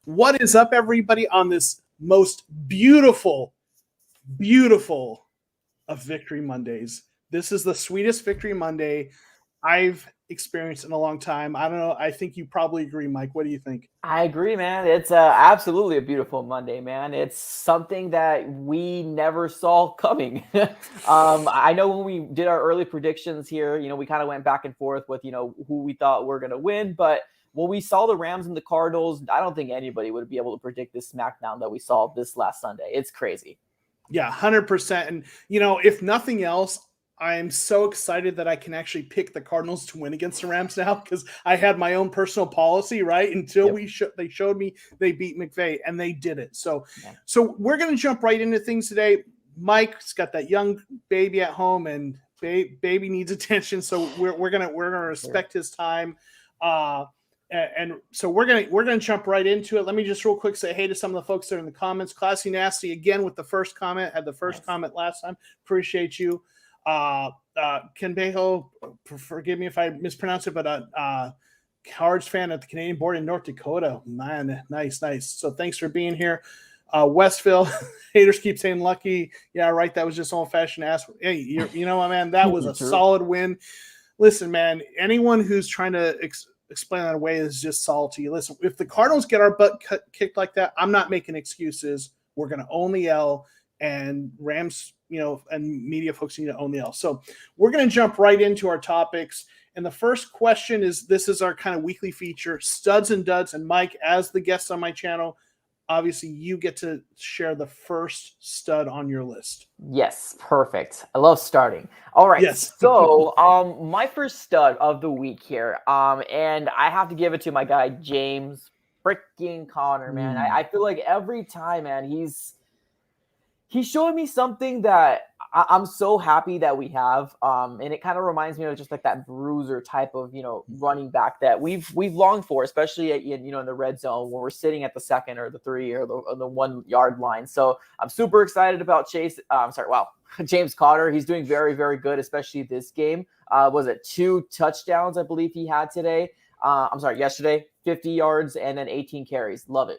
What is up, everybody, on this most beautiful of Victory Mondays? This is the sweetest Victory Monday I've experienced in a long time. I don't know. I think you probably agree, Mike. What do you think? I agree, man. It's absolutely a beautiful Monday, man. It's something that we never saw coming. I know when we did our early predictions here, we kind of went back and forth with, who we thought were going to win, but when we saw the Rams and the Cardinals, I don't think anybody would be able to predict this smackdown that we saw this last Sunday. It's crazy. Yeah, 100%. And, if nothing else, I am so excited that I can actually pick the Cardinals to win against the Rams now, because I had my own personal policy, right? Until they showed me they beat McVay, and they did it. So we're going to jump right into things today. Mike's got that young baby at home, and baby needs attention. So we're gonna respect his time. And so we're gonna jump right into it. Let me just real quick say hey to some of the folks that are in the comments. Classy Nasty again with the first comment. Had the first comment last time. Appreciate you. Ken Bejo, forgive me if I mispronounce it, but Cards fan at the Canadian border in North Dakota. Man, nice. So thanks for being here. Westville haters keep saying lucky. Yeah, right. That was just old fashioned ass. Hey, you know what, man? That was a solid win. Listen, man. Anyone who's trying to explain that away is just salty. Listen, if the Cardinals get our butt kicked like that, I'm not making excuses. We're going to own the L, and Rams, and media folks need to own the L. So we're going to jump right into our topics. And the first question is, this is our kind of weekly feature, studs and duds. And Mike, as the guest on my channel, obviously you get to share the first stud on your list. Yes, perfect. I love starting. All right. Yes. So my first stud of the week here, and I have to give it to my guy, James freaking Cotter, man. I feel like every time, man, he's showing me something that I'm so happy that we have. And it kind of reminds me of just like that bruiser type of, running back that we've longed for, especially in the red zone when we're sitting at the 2nd or the 3 or the 1 yard line. So I'm super excited about James Cotter. He's doing very, very good, especially this game. Was it 2 touchdowns, I believe he had today? Yesterday, 50 yards and then 18 carries. Love it.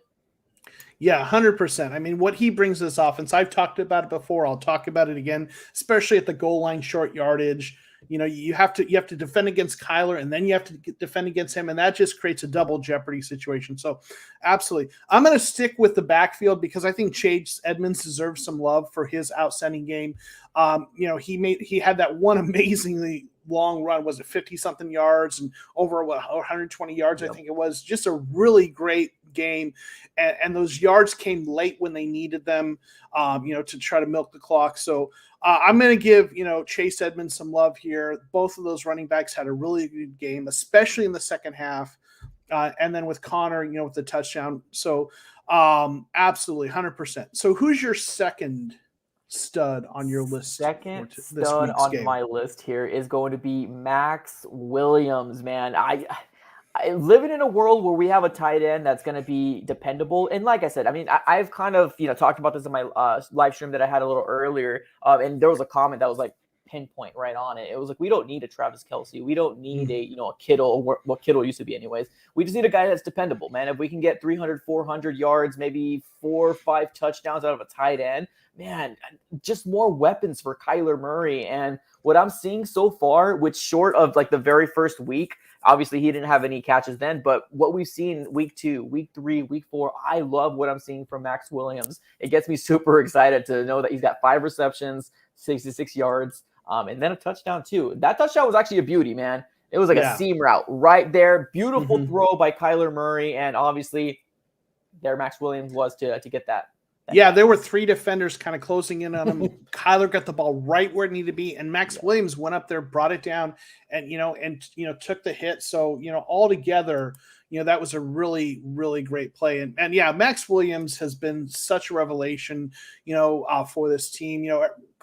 Yeah, 100%. I mean, what he brings to this offense, I've talked about it before. I'll talk about it again, especially at the goal line, short yardage. You have to defend against Kyler, and then you have to defend against him, and that just creates a double jeopardy situation. So, absolutely, I'm going to stick with the backfield because I think Chase Edmonds deserves some love for his outstanding game. He had that one amazingly long run. Was it 50-something yards and over 120 yards? Yep. I think it was just a really great game. And those yards came late when they needed them, to try to milk the clock. So I'm going to give, Chase Edmonds some love here. Both of those running backs had a really good game, especially in the second half. And then with Connor, with the touchdown. So absolutely 100%. So who's your second stud on your list? Second stud on my list here is going to be Max Williams, man. I living in a world where we have a tight end that's going to be dependable. And like I said, I mean, I've kind of, talked about this in my live stream that I had a little earlier. And there was a comment that was like pinpoint right on it. It was like, we don't need a Travis Kelce. We don't need a Kittle, or what Kittle used to be anyways. We just need a guy that's dependable, man. If we can get 300, 400 yards, maybe 4 or 5 touchdowns out of a tight end, man, just more weapons for Kyler Murray. And what I'm seeing so far, which short of like the very first week, obviously he didn't have any catches then, but what we've seen week 2, week 3, week 4, I love what I'm seeing from Max Williams. It gets me super excited to know that he's got 5 receptions, 66 yards, and then a touchdown too. That touchdown was actually a beauty, man. It was like a seam route right there. Beautiful throw by Kyler Murray, and obviously there Max Williams was to get that. Yeah, there were 3 defenders kind of closing in on him. Kyler got the ball right where it needed to be, and Max Williams went up there, brought it down, and took the hit. So all together, that was a really, really great play. And Max Williams has been such a revelation, for this team.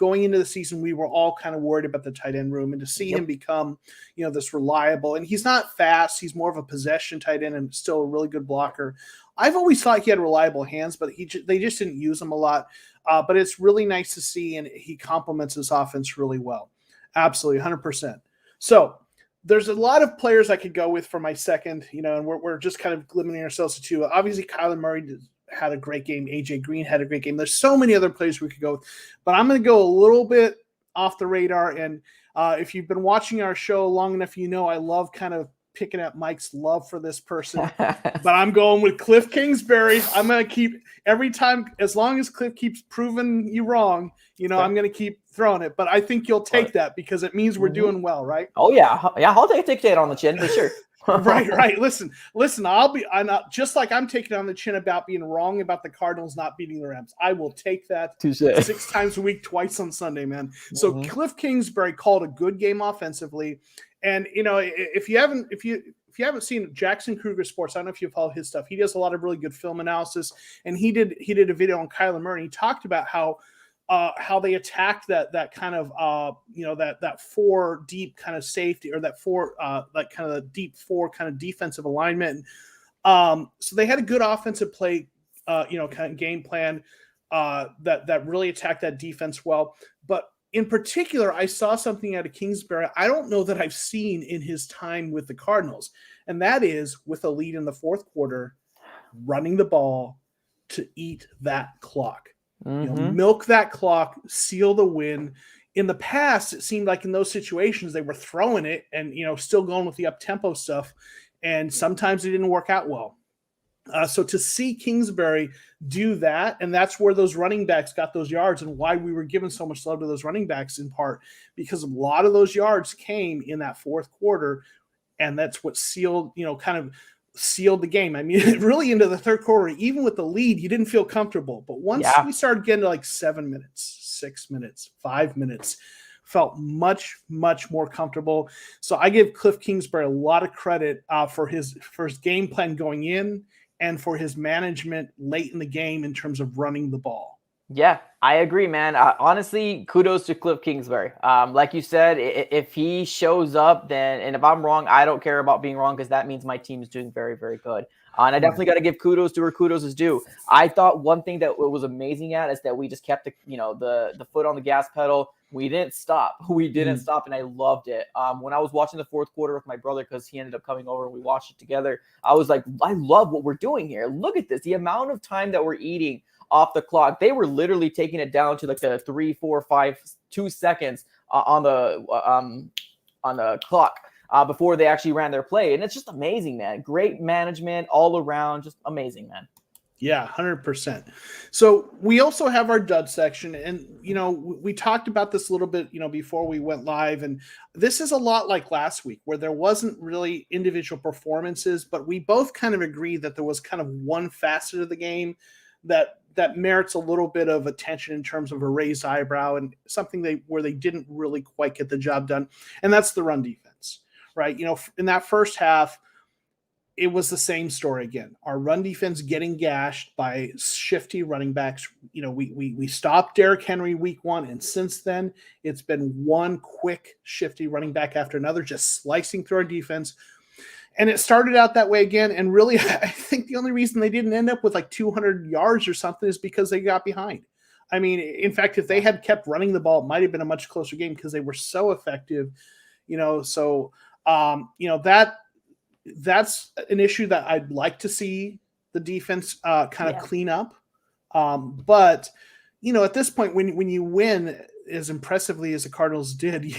going into the season, we were all kind of worried about the tight end room, and to see him become, this reliable, and he's not fast. He's more of a possession tight end and still a really good blocker. I've always thought he had reliable hands, but they just didn't use him a lot. But it's really nice to see, and he complements his offense really well. Absolutely, 100%. So there's a lot of players I could go with for my second, and we're just kind of limiting ourselves to two. Obviously, Kyler Murray had a great game. AJ Green had a great game. There's so many other players we could go with, but I'm going to go a little bit off the radar. And if you've been watching our show long enough, I love kind of picking at Mike's love for this person, but I'm going with Cliff Kingsbury. I'm going to keep every time, as long as Cliff keeps proving you wrong, I'm going to keep throwing it, but I think you'll take that because it means we're doing well, right? Oh yeah. I'll take a ticket on the chin for sure. Right. Listen, I'm not, just like I'm taking on the chin about being wrong about the Cardinals not beating the Rams. I will take that 6 times a week, twice on Sunday, man. So Cliff Kingsbury called a good game offensively. And, if you haven't seen Jackson Kruger Sports, I don't know if you follow his stuff. He does a lot of really good film analysis, and he did a video on Kyler Murray. And he talked about how they attacked that kind of that 4 deep kind of safety, or that 4 that kind of the deep 4 kind of defensive alignment. So they had a good offensive play, kind of game plan that really attacked that defense well. But in particular, I saw something out of Kingsbury I don't know that I've seen in his time with the Cardinals, and that is with a lead in the fourth quarter, running the ball to eat that clock. Milk that clock, seal the win. In the past, it seemed like in those situations they were throwing it and still going with the up-tempo stuff, and sometimes it didn't work out well. So to see Kingsbury do that, and that's where those running backs got those yards, and why we were giving so much love to those running backs, in part because a lot of those yards came in that fourth quarter, and that's what sealed the game. I mean, really into the third quarter, even with the lead, you didn't feel comfortable. But once we started getting to like 7 minutes, 6 minutes, 5 minutes, felt much, much more comfortable. So I give Cliff Kingsbury a lot of credit for his game plan going in, and for his management late in the game in terms of running the ball. Yeah, I agree, man. Honestly, kudos to Cliff Kingsbury. Like you said, if he shows up, and if I'm wrong, I don't care about being wrong, because that means my team is doing very, very good. And I definitely got to give kudos to where kudos is due. I thought one thing that was amazing is that we just kept the foot on the gas pedal. We didn't stop. And I loved it. When I was watching the fourth quarter with my brother, because he ended up coming over and we watched it together, I was like, I love what we're doing here. Look at this. The amount of time that we're eating off the clock. They were literally taking it down to like the 3, 4, 5, 2 seconds on the clock before they actually ran their play. And it's just amazing, man. Great management all around. Just amazing, man. Yeah, 100%. So we also have our dud section, and we talked about this a little bit, before we went live, and this is a lot like last week, where there wasn't really individual performances, but we both kind of agreed that there was kind of one facet of the game that merits a little bit of attention in terms of a raised eyebrow, and something where they didn't really quite get the job done, and that's the run defense, right? In that first half, it was the same story again. Our run defense getting gashed by shifty running backs. We stopped Derrick Henry week 1, and since then it's been one quick shifty running back after another, just slicing through our defense. And it started out that way again. And really, I think the only reason they didn't end up with like 200 yards or something is because they got behind. I mean, in fact, if they had kept running the ball, it might have been a much closer game because they were so effective. That's an issue that I'd like to see the defense kind of clean up. But at this point, when you win as impressively as the Cardinals did,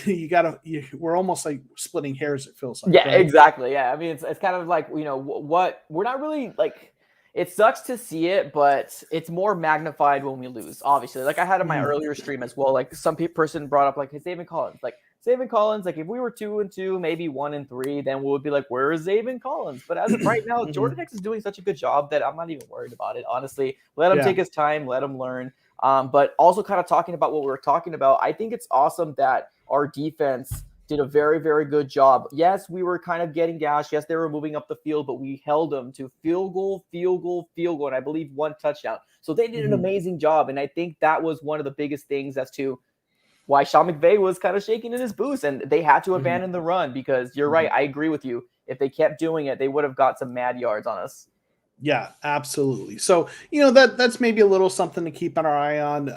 we're almost like splitting hairs. It feels like. Yeah, right? Exactly. Yeah. I mean, it's kind of like, what we're not really like, it sucks to see it, but it's more magnified when we lose, obviously. Like I had in my earlier stream as well, like some person brought up like, hey, Zaven Collins, like if we were 2-2, maybe 1-3, then we would be like, where is Zaven Collins? But as of right now, Jordan Hicks is doing such a good job that I'm not even worried about it. Honestly, let him take his time, let him learn. But also kind of talking about what we were talking about, I think it's awesome that our defense did a very, very good job. Yes, we were kind of getting gashed. Yes, they were moving up the field, but we held them to field goal, and I believe 1 touchdown. So they did an amazing job. And I think that was one of the biggest things as to why Sean McVay was kind of shaking in his boots, and they had to abandon the run because you're right. I agree with you. If they kept doing it, they would have got some mad yards on us. Yeah, absolutely. So, that's maybe a little something to keep an eye on.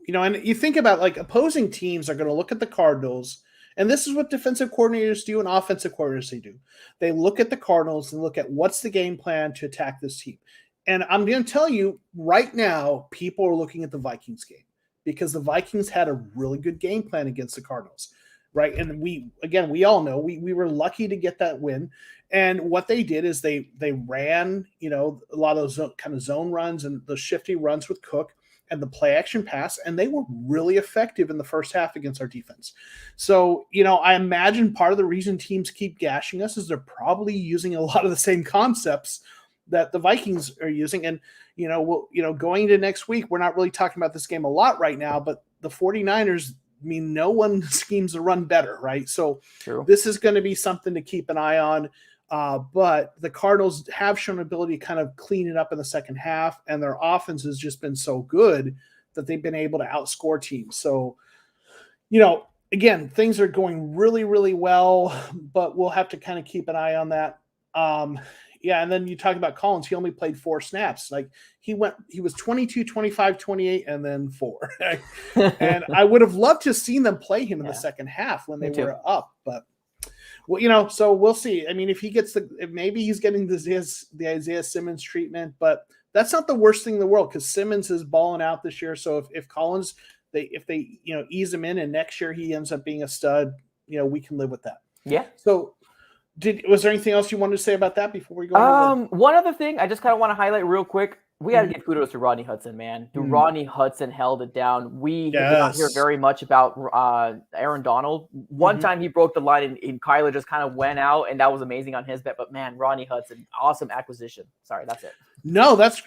And you think about like opposing teams are going to look at the Cardinals, and this is what defensive coordinators do and offensive coordinators they do. They look at the Cardinals and look at what's the game plan to attack this team. And I'm going to tell you right now, people are looking at the Vikings game because the Vikings had a really good game plan against the Cardinals, right? And we all know we were lucky to get that win. And what they did is they ran, a lot of those kind of zone runs and the shifty runs with Cook and the play action pass, and they were really effective in the first half against our defense. So, I imagine part of the reason teams keep gashing us is they're probably using a lot of the same concepts that the Vikings are using. And, going into next week, we're not really talking about this game a lot right now, but the 49ers, no one schemes to run better, right? So This is going to be something to keep an eye on. But the Cardinals have shown ability to kind of clean it up in the second half, and their offense has just been so good that they've been able to outscore teams. So, again, things are going really, really well, but we'll have to kind of keep an eye on that. And then you talk about Collins. He only played 4 snaps. Like he was 22, 25, 28, and then 4. And I would have loved to have seen them play him in the second half when they were up, but so we'll see. I mean, if he gets maybe he's getting the Isaiah Simmons treatment, but that's not the worst thing in the world because Simmons is balling out this year. So if Collins, if they ease him in and next year he ends up being a stud, we can live with that. Yeah. So was there anything else you wanted to say about that before we go? One other thing I just kind of want to highlight real quick. We got to give kudos to Rodney Hudson, man. Rodney Hudson held it down. We did not hear very much about Aaron Donald. One time he broke the line and Kyler just kind of went out, and that was amazing on his bet. But man, Rodney Hudson, awesome acquisition. Sorry, that's it. No, that's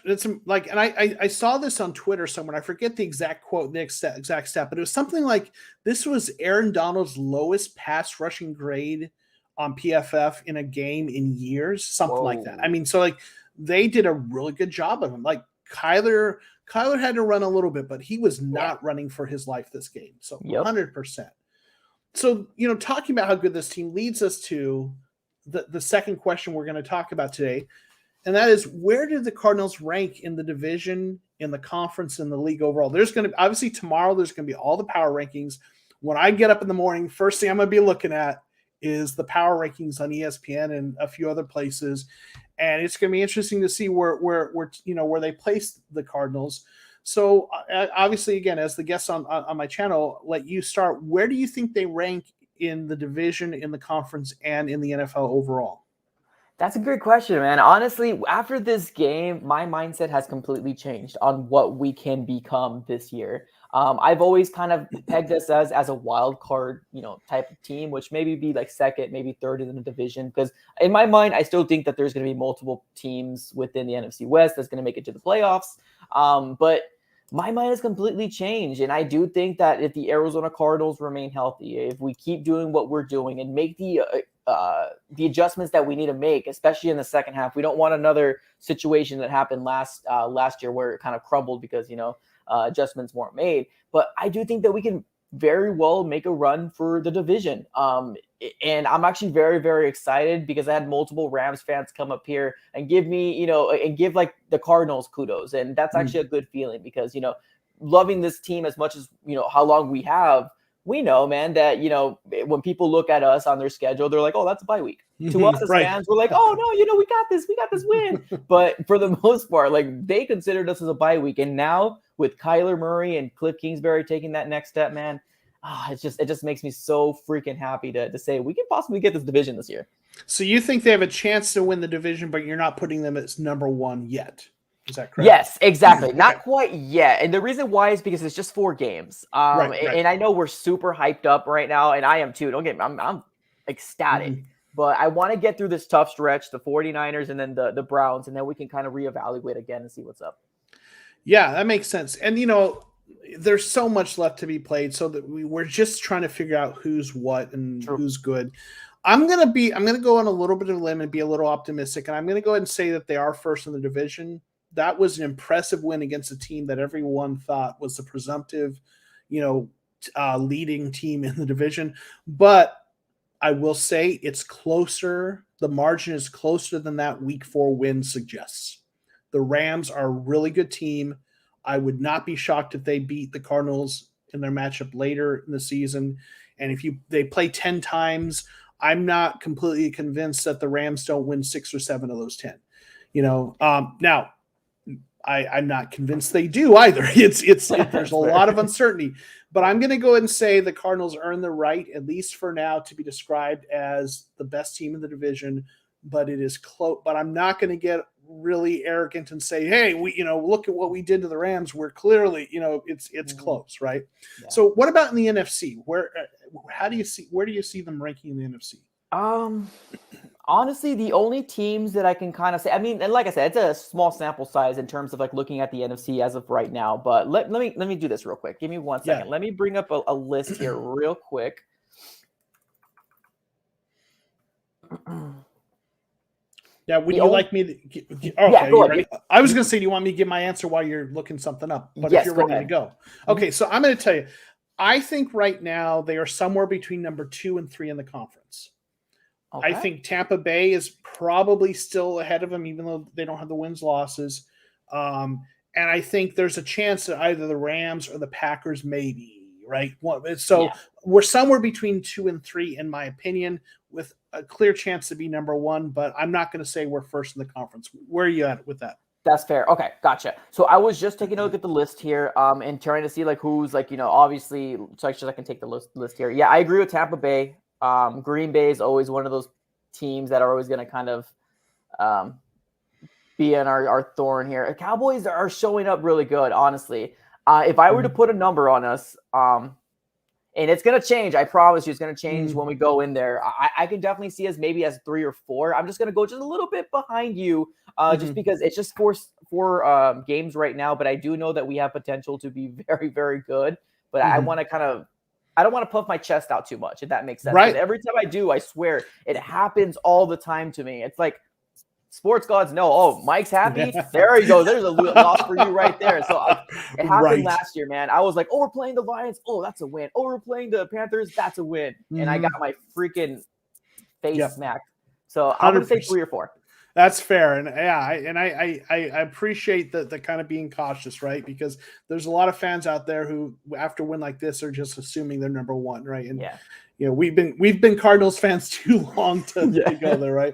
like, and I saw this on Twitter somewhere. I forget the exact quote, the exact stat, but it was something like this was Aaron Donald's lowest pass rushing grade on PFF in a game in years, something like that. I mean, so like they did a really good job of him. Like Kyler had to run a little bit, but he was not running for his life this game. So 100%. So, talking about how good this team leads us to the second question we're going to talk about today. And that is, where did the Cardinals rank in the division, in the conference, in the league overall? There's going to obviously tomorrow, there's going to be all the power rankings. When I get up in the morning, first thing I'm going to be looking at is the power rankings on ESPN and a few other places. And it's going to be interesting to see where they place the Cardinals. So obviously, again, as the guest on my channel, let you start. Where do you think they rank in the division, in the conference, and in the NFL overall? That's a great question, man. Honestly, after this game, my mindset has completely changed on what we can become this year. I've always kind of pegged us as a wild card, type of team, which maybe be like second, maybe third in the division. Because in my mind, I still think that there's going to be multiple teams within the NFC West that's going to make it to the playoffs. But my mind has completely changed. And I do think that if the Arizona Cardinals remain healthy, if we keep doing what we're doing and make the adjustments that we need to make, especially in the second half, we don't want another situation that happened last year where it kind of crumbled because, adjustments weren't made. But I do think that we can very well make a run for the division. And I'm actually very, very excited because I had multiple Rams fans come up here and give me, and give like the Cardinals kudos. And that's actually a good feeling because, loving this team as much as, how long we have, we know, man, that, when people look at us on their schedule, they're like, oh, that's a bye week. To us as fans, we're like, oh, no, we got this win. But for the most part, like they considered us as a bye week. And now with Kyler Murray and Cliff Kingsbury taking that next step, man, it just makes me so freaking happy to say we can possibly get this division this year. So you think they have a chance to win the division, but you're not putting them as number one yet. Is that correct? Yes, exactly. Not quite yet. And the reason why is because it's just 4 games. Right. And I know we're super hyped up right now, and I am too. Don't get me, I'm ecstatic. But I want to get through this tough stretch, the 49ers and then the Browns, and then we can kind of reevaluate again and see what's up. Yeah, that makes sense. And, there's so much left to be played, so that we're just trying to figure out who's what and who's good. I'm going to go on a little bit of a limb and be a little optimistic, and I'm going to go ahead and say that they are first in the division. That was an impressive win against a team that everyone thought was the presumptive, leading team in the division. But I will say it's closer. The margin is closer than that week 4 win suggests. The Rams are a really good team. I would not be shocked if they beat the Cardinals in their matchup later in the season. And if they play 10 times, I'm not completely convinced that the Rams don't win 6 or 7 of those 10. Now I'm not convinced they do either. There's a lot of uncertainty, but I'm going to go ahead and say the Cardinals earn the right, at least for now, to be described as the best team in the division. But it is close. But I'm not going to get really arrogant and say, "Hey, look at what we did to the Rams. We're clearly, it's close, right?" Yeah. So, what about in the NFC? Where do you see them ranking in the NFC? Honestly, the only teams that I can kind of say, I mean, and like I said, it's a small sample size in terms of like looking at the NFC as of right now. But let me do this real quick. Give me 1 second. Yeah. Let me bring up a list here real quick. Yeah, would you like me to? Okay, go ahead. I was going to say, do you want me to give my answer while you're looking something up? But yes, if you're ready to go. Okay, so I'm going to tell you, I think right now they are somewhere between number 2 and 3 in the conference. Okay. I think Tampa Bay is probably still ahead of them, even though they don't have the wins losses. And I think there's a chance that either the Rams or the Packers, maybe, right? So we're somewhere between 2 and 3, in my opinion, with a clear chance to be number 1. But I'm not going to say we're first in the conference. Where are you at with that? That's fair. Okay, gotcha. So I was just taking a look at the list here, and trying to see like who's like, obviously, so I can take the list here. Yeah, I agree with Tampa Bay. Green Bay is always one of those teams that are always going to kind of be in our thorn here. Cowboys are showing up really good, honestly. If I were to put a number on us, and it's going to change, I promise you it's going to change when we go in there. I can definitely see us maybe as 3 or 4. I'm just going to go just a little bit behind you, just because it's just four games right now. But I do know that we have potential to be very, very good. But I want to I don't want to puff my chest out too much, if that makes sense. Right. Every time I do, I swear, it happens all the time to me. It's like sports gods know, oh, Mike's happy. There you go. There's a loss for you right there. So it happened last year, man. I was like, oh, we're playing the Lions. Oh, that's a win. Oh, we're playing the Panthers. That's a win. And I got my freaking face smacked. So I'm going to say 3 or 4. That's fair. And I appreciate the kind of being cautious, right? Because there's a lot of fans out there who, after a win like this, are just assuming they're number 1, right? And we've been Cardinals fans too long to go there, right?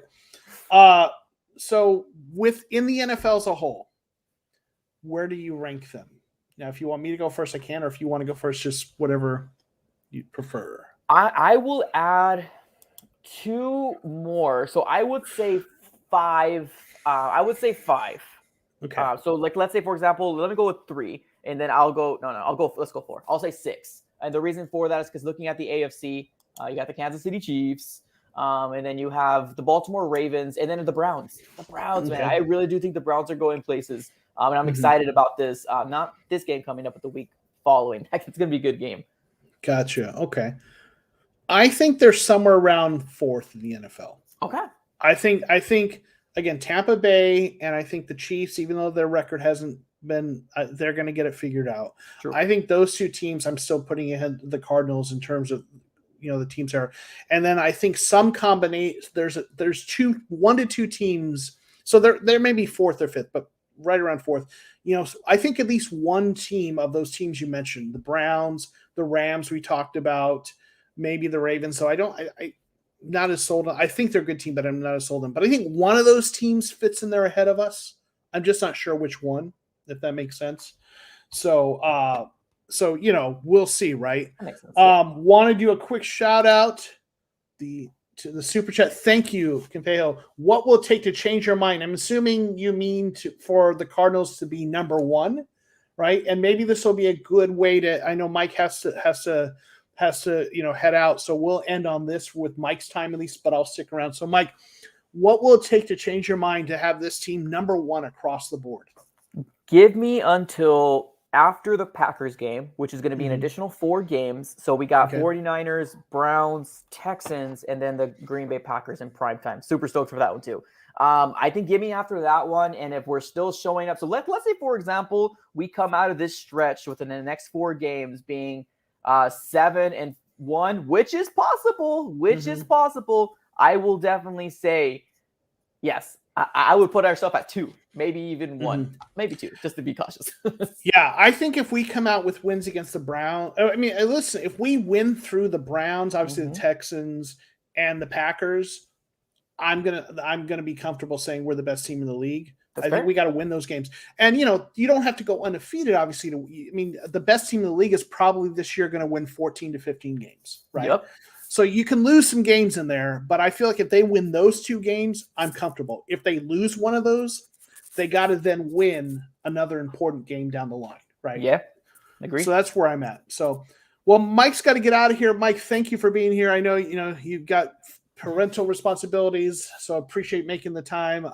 So within the NFL as a whole, where do you rank them? Now, if you want me to go first, I can, or if you want to go first, just whatever you prefer. I will add 2 more. So I would say 5. I would say 5. Okay. So like, let's say, for example, let me go with 3, and then I'll go. Let's go 4. I'll say 6. And the reason for that is because looking at the AFC, you got the Kansas City Chiefs, and then you have the Baltimore Ravens, and then the Browns. The Browns, man, I really do think the Browns are going places. And I'm excited about this. Not this game coming up, but the week following. It's going to be a good game. Gotcha. Okay. I think they're somewhere around 4th in the NFL. Okay. I think again, Tampa Bay, and I think the Chiefs, even though their record hasn't been, they're going to get it figured out. True. I think those 2 teams, I'm still putting ahead the Cardinals in terms of, the teams are, and then I think some combination. There's 1 to 2 teams, so there may be 4th or 5th, but right around 4th. I think at least one team of those teams you mentioned, the Browns, the Rams, we talked about, maybe the Ravens. So I not as sold on. I think they're a good team, but I'm not as sold on. But I think one of those teams fits in there ahead of us. I'm just not sure which one, if that makes sense. So, we'll see, right? That makes sense. Want to do a quick shout out to the super chat. Thank you, Campejo. What will it take to change your mind? I'm assuming you mean for the Cardinals to be number 1, right? And maybe this will be a good way to. I know Mike has to head out. So we'll end on this with Mike's time at least, but I'll stick around. So Mike, what will it take to change your mind to have this team number 1 across the board? Give me until after the Packers game, which is going to be an additional 4 games. So we got 49ers, Browns, Texans, and then the Green Bay Packers in primetime. Super stoked for that one too. I think give me after that one. And if we're still showing up, so let's say, for example, we come out of this stretch within the next 4 games being 7-1, which is possible, is possible, I will definitely say yes. I would put ourselves at 2, maybe even 1, maybe 2, just to be cautious. Yeah, I think if we come out with wins against the Browns, I mean, listen, if we win through the Browns, obviously the Texans and the Packers, I'm gonna be comfortable saying we're the best team in the league. I think we got to win those games, and you don't have to go undefeated. Obviously, the best team in the league is probably this year going to win 14 to 15 games, right? Yep. So you can lose some games in there, but I feel like if they win those 2 games, I'm comfortable. If they lose one of those, they got to then win another important game down the line, right? Yeah, agree. So that's where I'm at. So, well, Mike's got to get out of here. Mike, thank you for being here. I know you've got parental responsibilities, so I appreciate making the time.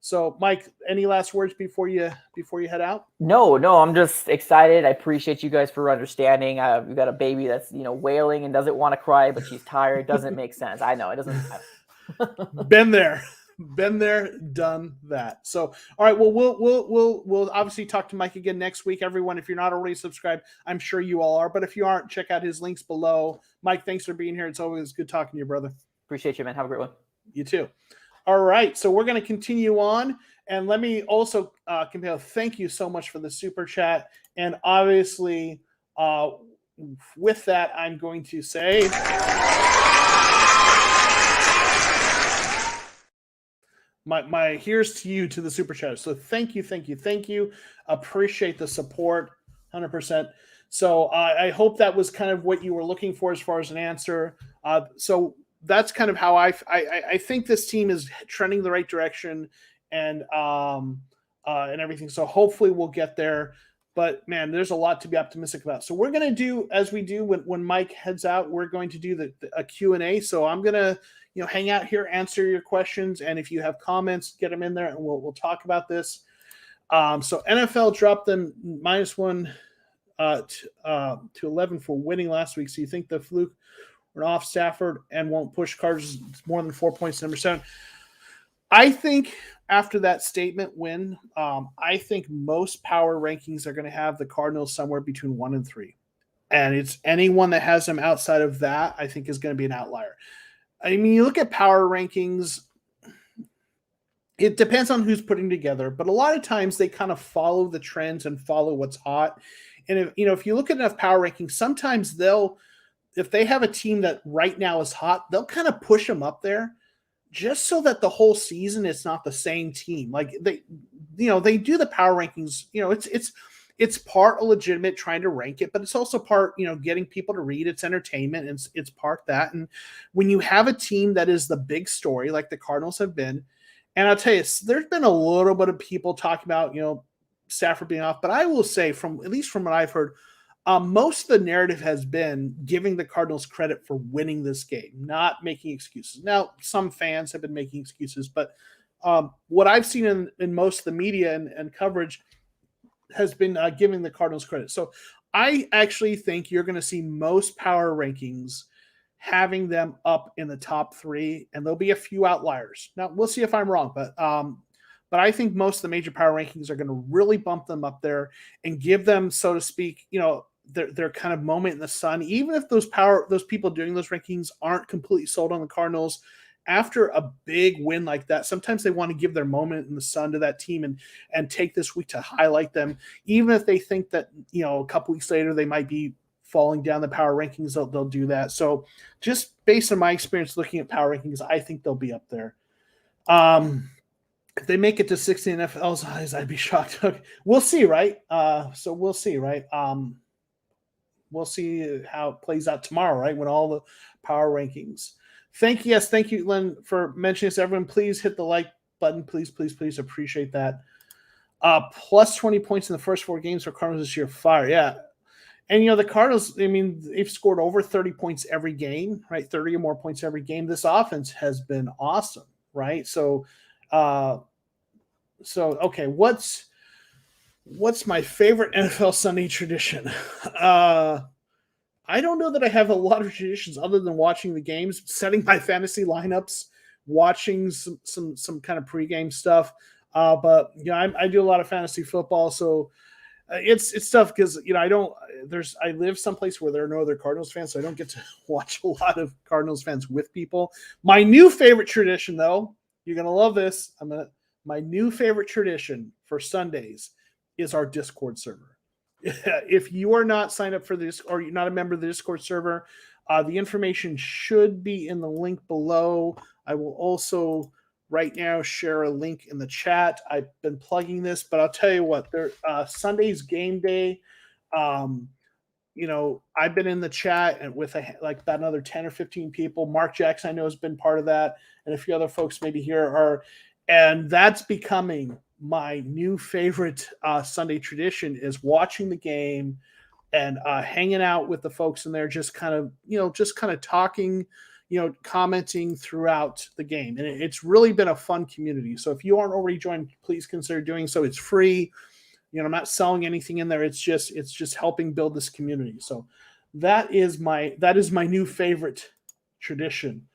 So Mike, any last words before you head out? No, I'm just excited. I appreciate you guys for understanding. We've got a baby that's wailing and doesn't want to cry, but she's tired. It doesn't make sense. I know it doesn't. Been there, done that. So, all right. Well, we'll obviously talk to Mike again next week. Everyone, if you're not already subscribed, I'm sure you all are. But if you aren't, check out his links below. Mike, thanks for being here. It's always good talking to you, brother. Appreciate you, man. Have a great one. You too. All right. So we're going to continue on, and let me also thank you so much for the super chat. And obviously, with that, I'm going to say. My here's to you to the super chat. So thank you. Appreciate the support 100%. So I hope that was kind of what you were looking for as far as an answer. So that's kind of how I think this team is trending the right direction and everything. So hopefully we'll get there. But man, there's a lot to be optimistic about. So we're going to do, as we do when Mike heads out, we're going to do a Q&A. So I'm going to hang out here, answer your questions, and if you have comments, get them in there, and we'll talk about this. So NFL dropped them -1 to 11 for winning last week. So you think the fluke went off Stafford and won't push Cardinals more than 4 points to number 7? I think after that statement win, I think most power rankings are going to have the Cardinals somewhere between 1 and 3. And it's anyone that has them outside of that, I think, is going to be an outlier. I mean, you look at power rankings, it depends on who's putting together, but a lot of times they kind of follow the trends and follow what's hot. And if you look at enough power rankings, sometimes if they have a team that right now is hot, they'll kind of push them up there just so that the whole season it's not the same team. Like they do the power rankings, it's part legitimate trying to rank it, but it's also part, getting people to read. It's entertainment, and it's part that. And when you have a team that is the big story, like the Cardinals have been, and I'll tell you, there's been a little bit of people talking about, Stafford being off, but I will say at least from what I've heard, most of the narrative has been giving the Cardinals credit for winning this game, not making excuses. Now, some fans have been making excuses, but what I've seen in most of the media and coverage has been giving the Cardinals credit. So I actually think you're going to see most power rankings having them up in the top 3, and there'll be a few outliers. Now, we'll see if I'm wrong, but I think most of the major power rankings are going to really bump them up there and give them, so to speak, their kind of moment in the sun. Even if those people doing those rankings aren't completely sold on the Cardinals, after a big win like that, sometimes they want to give their moment in the sun to that team and take this week to highlight them. Even if they think that, a couple weeks later they might be falling down the power rankings, they'll do that. So just based on my experience looking at power rankings, I think they'll be up there. If they make it to 60 NFL's eyes, I'd be shocked. We'll see, right? So we'll see, right? We'll see how it plays out tomorrow, right? When all the power rankings. Thank you, Len, for mentioning this. Everyone, please hit the like button. Please appreciate that. Plus 20 points in the first 4 games for Cardinals this year. Fire, yeah. And, the Cardinals, they've scored over 30 points every game, right? 30 or more points every game. This offense has been awesome, right? So okay, what's my favorite NFL Sunday tradition? I don't know that I have a lot of traditions other than watching the games, setting my fantasy lineups, watching some kind of pregame stuff. But I do a lot of fantasy football, so it's tough because I live someplace where there are no other Cardinals fans, so I don't get to watch a lot of Cardinals fans with people. My new favorite tradition, though, you're gonna love this. My new favorite tradition for Sundays is our Discord server. If you are not signed up for this or you're not a member of the Discord server, the information should be in the link below. I will also right now share a link in the chat. I've been plugging this, but I'll tell you what, Sunday's game day. I've been in the chat and with about another 10 or 15 people. Mark Jackson, I know, has been part of that, and a few other folks maybe here are, and that's becoming my new favorite Sunday tradition is watching the game and hanging out with the folks in there, just kind of talking, commenting throughout the game. And it's really been a fun community. So if you aren't already joined, please consider doing so. It's free. I'm not selling anything in there. It's just helping build this community. So that is my new favorite tradition.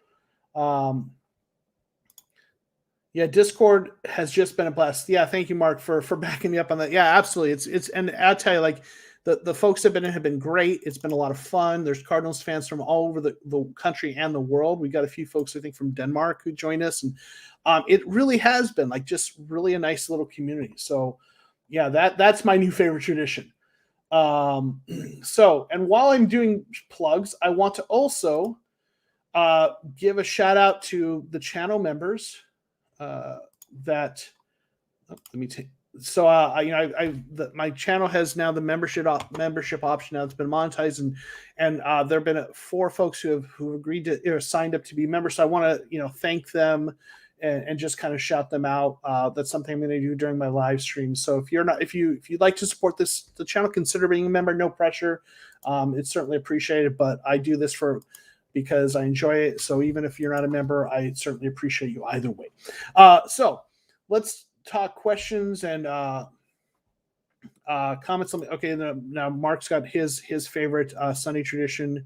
Discord has just been a blast. Yeah, thank you, Mark, for backing me up on that. Yeah, absolutely. It's and I'll tell you, like the folks that have been great. It's been a lot of fun. There's Cardinals fans from all over the country and the world. We got a few folks, I think, from Denmark who joined us, and it really has been like just really a nice little community. So yeah, that's my new favorite tradition. So, and while I'm doing plugs, I want to also give a shout out to the channel members. My channel has now the membership option now. It's been monetized, and there have been 4 folks who agreed to signed up to be members. So I want to thank them and just kind of shout them out. That's something I'm going to do during my live stream. So if you'd like to support the channel, consider being a member. No pressure. It's certainly appreciated, but I do this because I enjoy it. So even if you're not a member, I certainly appreciate you either way. So let's talk questions and comments. Okay, now Mark's got his favorite Sunday tradition,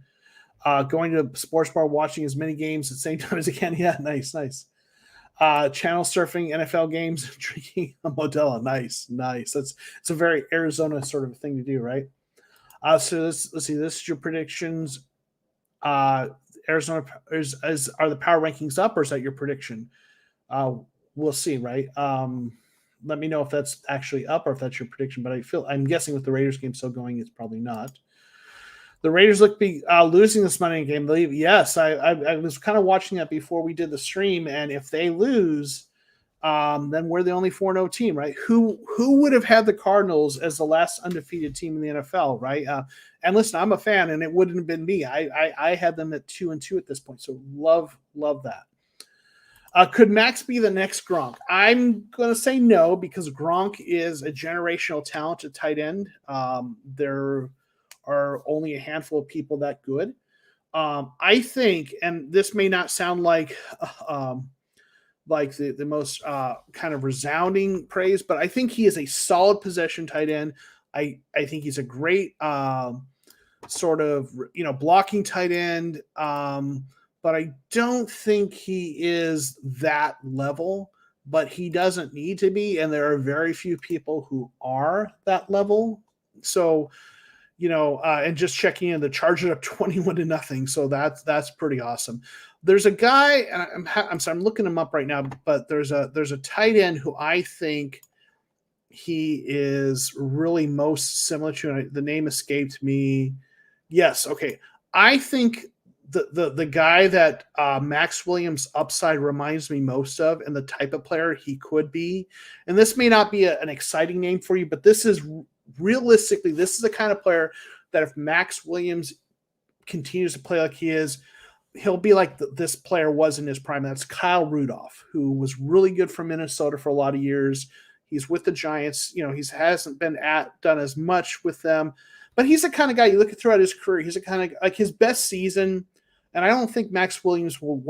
going to sports bar, watching as many games at the same time as he can. Yeah, nice. Channel surfing NFL games, drinking a Modelo. Nice. It's a very Arizona sort of thing to do, right? So let's see. This is your predictions. Arizona are the power rankings up, or is that your prediction? We'll see, right? Let me know if that's actually up or if that's your prediction. But I'm guessing with the Raiders game still going, it's probably not. The Raiders look to be losing this Monday game. Yes, I was kind of watching that before we did the stream, and if they lose, then we're the only 4-0 team, right? Who would have had the Cardinals as the last undefeated team in the NFL, right? And listen, I'm a fan, and it wouldn't have been me. I had them at 2-2 at this point, so love that. Could Max be the next Gronk? I'm going to say no, because Gronk is a generational talent at tight end. There are only a handful of people that good. I think, and this may not sound like the most kind of resounding praise, but I think he is a solid possession tight end. I think he's a great sort of blocking tight end, but I don't think he is that level. But he doesn't need to be, and there are very few people who are that level. So, and just checking in, the Chargers up 21-0, so that's pretty awesome. There's a guy, and I'm looking him up right now, but there's a tight end who I think he is really most similar to. The name escaped me. Yes, okay. I think the guy that Max Williams' upside reminds me most of, and the type of player he could be. And this may not be an exciting name for you, but this is realistically, this is the kind of player that if Max Williams continues to play like he is, he'll be like this player was in his prime. That's Kyle Rudolph, who was really good for Minnesota for a lot of years. He's with the Giants. He hasn't been done as much with them, but he's the kind of guy you look at throughout his career. He's the kind of like his best season. And I don't think Max Williams will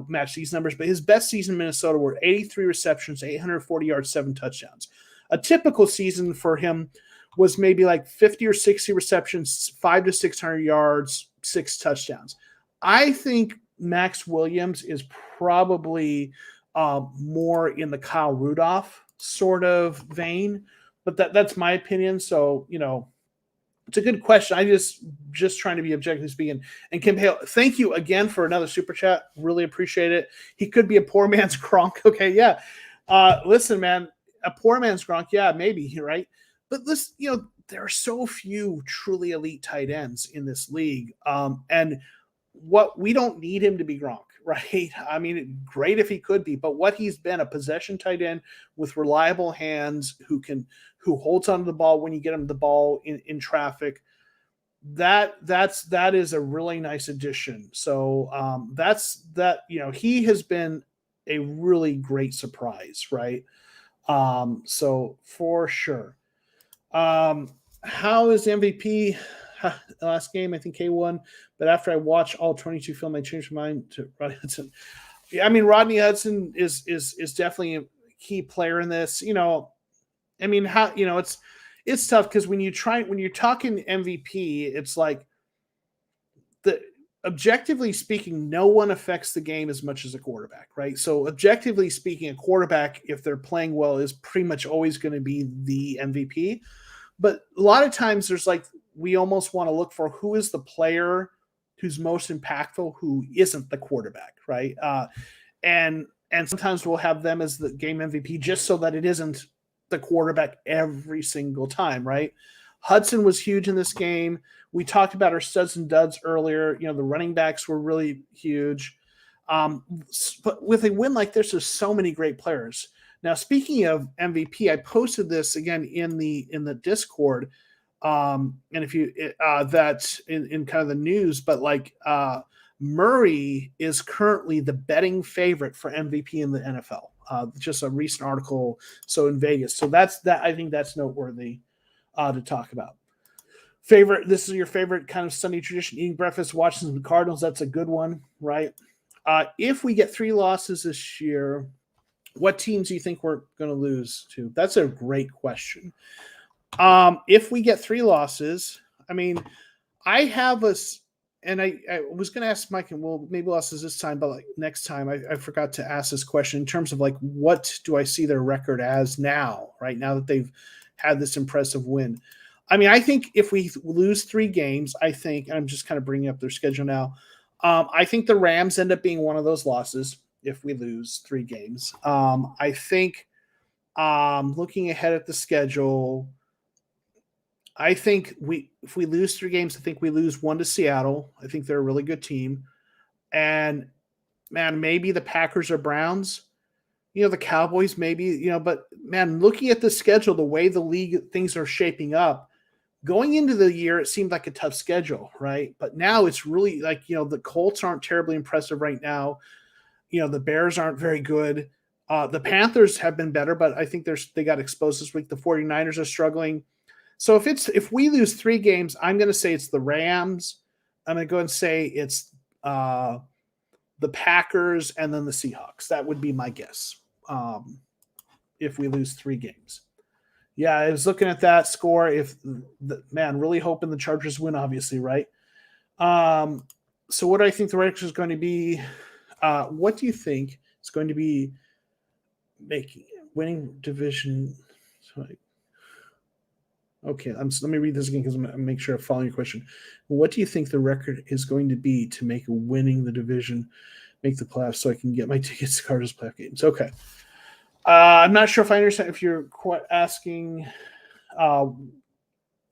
match these numbers, but his best season in Minnesota were 83 receptions, 840 yards, 7 touchdowns. A typical season for him was maybe like 50 or 60 receptions, 500 to 600 yards, 6 touchdowns. I think Max Williams is probably more in the Kyle Rudolph sort of vein, but that's my opinion. So, it's a good question. I just trying to be objectively speaking. And Kim Hale, thank you again for another super chat. Really appreciate it. He could be a poor man's Gronk. Okay, yeah. Listen, man, a poor man's Gronk. Yeah, maybe, right? But listen, there are so few truly elite tight ends in this league. And what we don't need him to be Gronk, right? I mean, great if he could be, but what he's been, a possession tight end with reliable hands who holds onto the ball when you get him the ball in traffic. That is a really nice addition. So he has been a really great surprise, right? So for sure. How is MVP? Last game, I think K won, but after I watched all 22 film, I changed my mind to Rodney Hudson. Yeah, I mean, Rodney Hudson is definitely a key player in this. I mean, it's tough because when you're talking MVP, it's like objectively speaking, no one affects the game as much as a quarterback, right? So objectively speaking, a quarterback, if they're playing well, is pretty much always going to be the MVP. But a lot of times we almost want to look for who is the player who's most impactful, who isn't the quarterback, right? And sometimes we'll have them as the game MVP just so that it isn't the quarterback every single time, right? Hudson was huge in this game. We talked about our studs and duds earlier. The running backs were really huge. But with a win like this, there's so many great players. Now, speaking of MVP, I posted this again in the Discord. And if you that's in kind of the news, but Murray is currently the betting favorite for MVP in the NFL. Just a recent article, so in Vegas. So I think that's noteworthy to talk about. This is your favorite kind of Sunday tradition: eating breakfast, watching some Cardinals. That's a good one, right? If we get 3 losses this year, what teams do you think we're going to lose to? That's a great question. If we get 3 losses, I mean, I have and I was going to ask Mike, and maybe losses this time, but next time I forgot to ask this question in terms of what do I see their record as now, right now that they've had this impressive win. I mean, I think if we lose 3 games, and I'm just kind of bringing up their schedule now. I think the Rams end up being one of those losses if we lose 3 games. I think looking ahead at the schedule, I think if we lose 3 games, I think we lose 1 to Seattle. I think they're a really good team. And man, maybe the Packers or Browns, the Cowboys, maybe, but man, looking at the schedule, the way the league things are shaping up, going into the year, it seemed like a tough schedule, right? But now it's really the Colts aren't terribly impressive right now. The Bears aren't very good. The Panthers have been better, but I think they got exposed this week. The 49ers are struggling. So if we lose 3 games, I'm going to say it's the Rams. I'm going to go and say it's the Packers and then the Seahawks. That would be my guess. If we lose 3 games. Yeah, I was looking at that score. Really hoping the Chargers win, obviously, right? So what do I think the record is going to be? What do you think is going to be winning division? Okay, let me read this again because I'm going to make sure I'm following your question. What do you think the record is going to be to make winning the division, make the playoffs, so I can get my tickets to Cardinals playoff games? Okay. I'm not sure if I understand if you're asking. I'm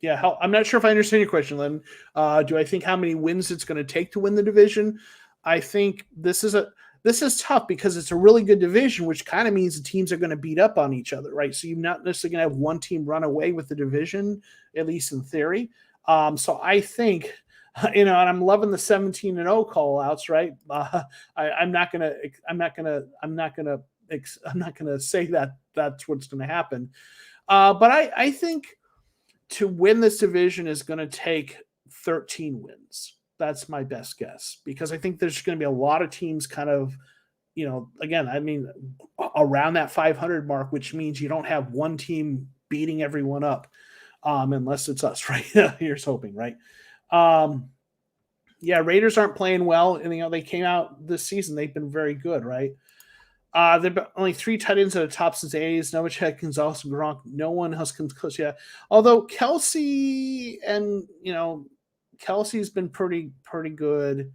not sure if I understand your question, Len. Do I think how many wins it's going to take to win the division? I think this is tough because it's a really good division, which kind of means the teams are going to beat up on each other, right? So you're not necessarily going to have one team run away with the division, at least in theory. So I think, and I'm loving the 17-0 call outs, right? I'm not gonna say that that's what's going to happen. But I think to win this division is going to take 13 wins. That's my best guess, because I think there's going to be a lot of teams kind of, again, I mean, around that 500 mark, which means you don't have one team beating everyone up, unless it's us, right? Here's hoping, right? Raiders aren't playing well, and they came out this season. They've been very good, right? There have only 3 tight ends at the top since the 80s. Novich, Hudkins, also Gronk. No one has come close yet. Although Kelsey and, Kelsey's been pretty good.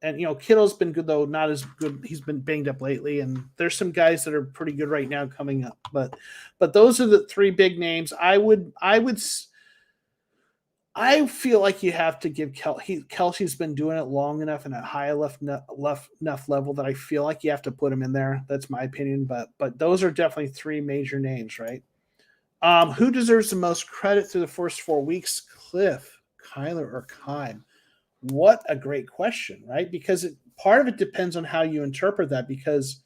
And, Kittle's been good, though not as good. He's been banged up lately. And there's some guys that are pretty good right now coming up. But those are the 3 big names. I feel like you have to give Kelsey's been doing it long enough and at high enough level that I feel like you have to put him in there. That's my opinion, but those are definitely 3 major names, right? Who deserves the most credit through the first 4 weeks? Cliff, Kyler, or Keim? What a great question, right? Because part of it depends on how you interpret that. Because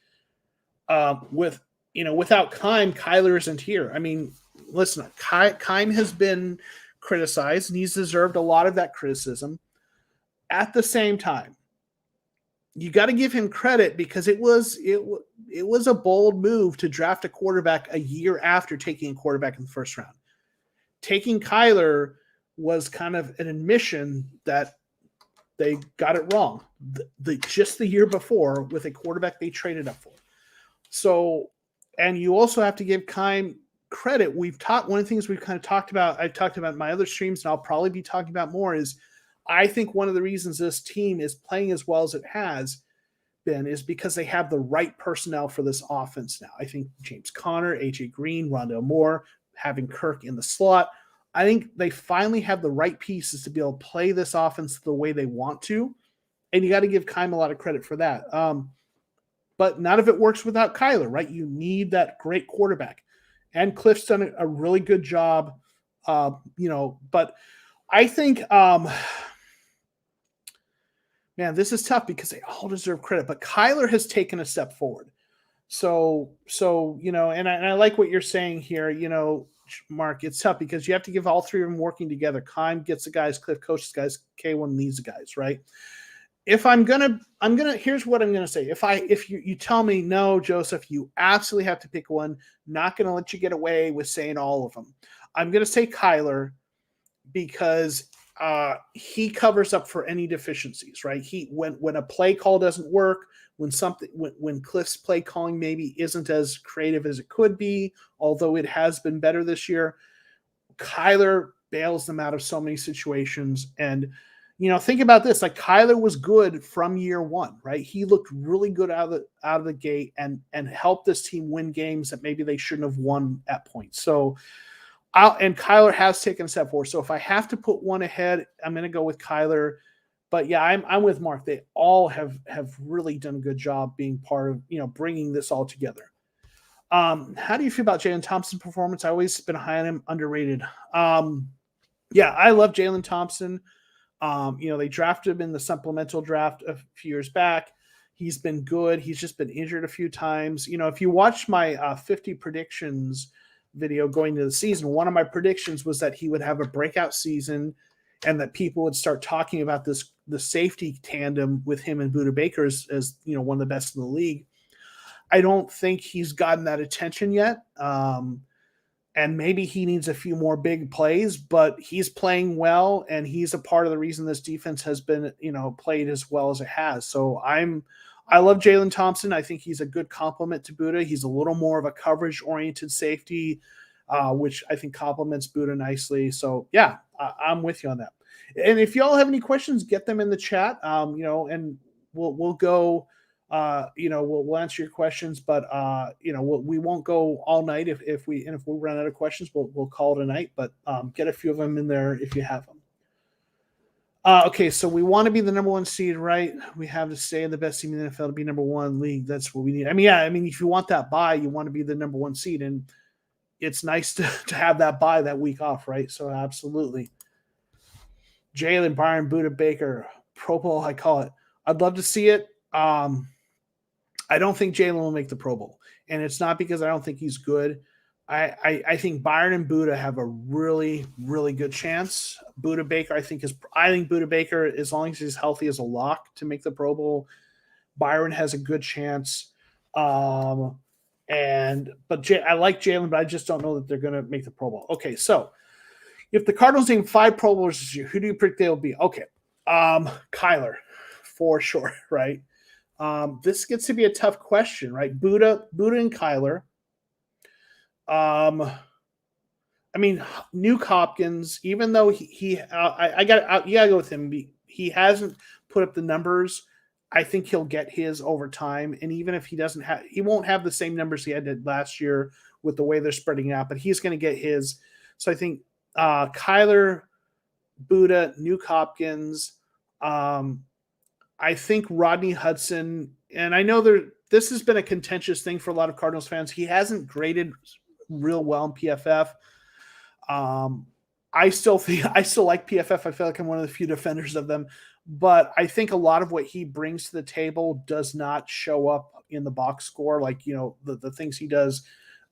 without Keim, Kyler isn't here. I mean, listen, Keim has been criticized, and he's deserved a lot of that criticism. At the same time, you got to give him credit because it was a bold move to draft a quarterback a year after taking a quarterback in the first round. Taking Kyler was kind of an admission that they got it wrong just the year before with a quarterback they traded up for. So, and you also have to give Keim credit. One of the things we've kind of talked about, I've talked about in my other streams, and I'll probably be talking about more, is I think one of the reasons this team is playing as well as it has been is because they have the right personnel for this offense now. I think James Conner, AJ Green, Rondale Moore, having Kirk in the slot, I think they finally have the right pieces to be able to play this offense the way they want to. And you got to give Keim a lot of credit for that. But none of it works without Kyler, right? You need that great quarterback. And Cliff's done a really good job, but I think, man, this is tough because they all deserve credit, but Kyler has taken a step forward. So, and I like what you're saying here, Mark, it's tough because you have to give all 3 of them working together. Keim gets the guys, Cliff coaches the guys, K1 leads the guys, right? If here's what I'm gonna say. If you tell me no, Joseph, you absolutely have to pick one. Not gonna let you get away with saying all of them. I'm gonna say Kyler because he covers up for any deficiencies, right? When a play call doesn't work, when Cliff's play calling maybe isn't as creative as it could be, although it has been better this year, Kyler bails them out of so many situations. And think about this, like Kyler was good from year 1, right? He looked really good out of the gate and helped this team win games that maybe they shouldn't have won at points. So and Kyler has taken a step forward. So if I have to put one ahead, I'm going to go with Kyler. But yeah, I'm with Mark. They all have really done a good job being part of, bringing this all together. How do you feel about Jalen Thompson's performance? I always been high on him, underrated. Yeah, I love Jalen Thompson. They drafted him in the supplemental draft a few years back. He's been good. He's just been injured a few times. If you watch my 50 predictions video going into the season, one of my predictions was that he would have a breakout season and that people would start talking about the safety tandem with him and Budda Baker as one of the best in the league. I don't think he's gotten that attention yet. And maybe he needs a few more big plays, but he's playing well, and he's a part of the reason this defense has been, played as well as it has. So I love Jalen Thompson. I think he's a good complement to Budda. He's a little more of a coverage-oriented safety, which I think complements Budda nicely. So yeah, I'm with you on that. And if y'all have any questions, get them in the chat. And we'll go. We'll answer your questions, but we won't go all night. If we run out of questions, we'll call it a night. But get a few of them in there if you have them. Okay, so we want to be the number 1 seed, right? We have to stay in the best team in the NFL to be number 1 league. That's what we need. I mean, if you want that bye, you want to be the number 1 seed, and it's nice to have that bye that week off, right? So absolutely. Jalen, Byron, Budda Baker, Pro Bowl, I call it. I'd love to see it. I don't think Jalen will make the Pro Bowl, and it's not because I don't think he's good. I think Byron and Budda have a really, really good chance. Budda Baker, I think Budda Baker, as long as he's healthy, is a lock to make the Pro Bowl. Byron has a good chance. I like Jalen, but I just don't know that they're going to make the Pro Bowl. Okay, so if the Cardinals name 5 Pro Bowlers this year, who do you predict they will be? Okay, Kyler, for sure, right? This gets to be a tough question, right? Buddha and Kyler. I mean, Nuke Hopkins, even though you gotta go with him. He hasn't put up the numbers. I think he'll get his over time. And even if he won't have the same numbers he had last year with the way they're spreading it out, but he's going to get his. So I think Kyler, Buddha, Nuke Hopkins. I think Rodney Hudson, and I know this has been a contentious thing for a lot of Cardinals fans. He hasn't graded real well in PFF. I still like PFF. I feel like I'm one of the few defenders of them, but I think a lot of what he brings to the table does not show up in the box score. Like, the things he does,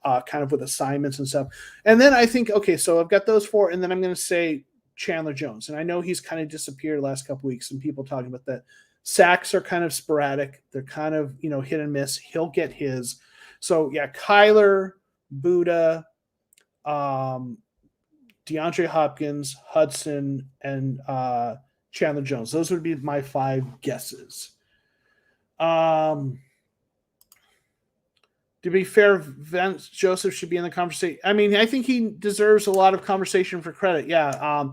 kind of with assignments and stuff. And then I think, okay, so I've got those four, and then I'm going to say Chandler Jones. And I know he's kind of disappeared the last couple weeks, and people talking about that. Sacks are kind of sporadic. They're kind of, hit and miss. He'll get his. So yeah, Kyler, Buddha, DeAndre Hopkins, Hudson, and Chandler Jones. Those would be my 5 guesses. To be fair, Vance Joseph should be in the conversation. I mean, I think he deserves a lot of conversation for credit. Yeah.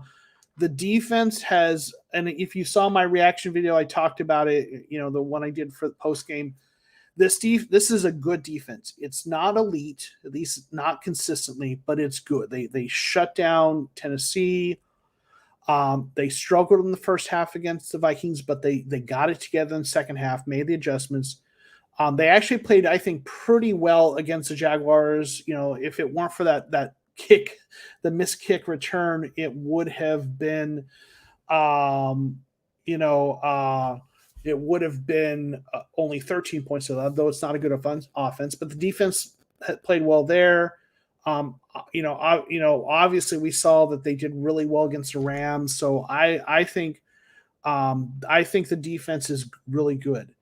The defense has, and if you saw my reaction video, I talked about it, the one I did for the post game. This is a good defense. It's not elite, at least not consistently, but it's good. They shut down Tennessee. They struggled in the first half against the Vikings, but they got it together in the second half, made the adjustments. They actually played, I think, pretty well against the Jaguars. If it weren't for that kick, the missed kick return, it would have been, it would have been only 13 points to that, though it's not a good offense. But the defense played well there. Obviously we saw that they did really well against the Rams. So I think the defense is really good.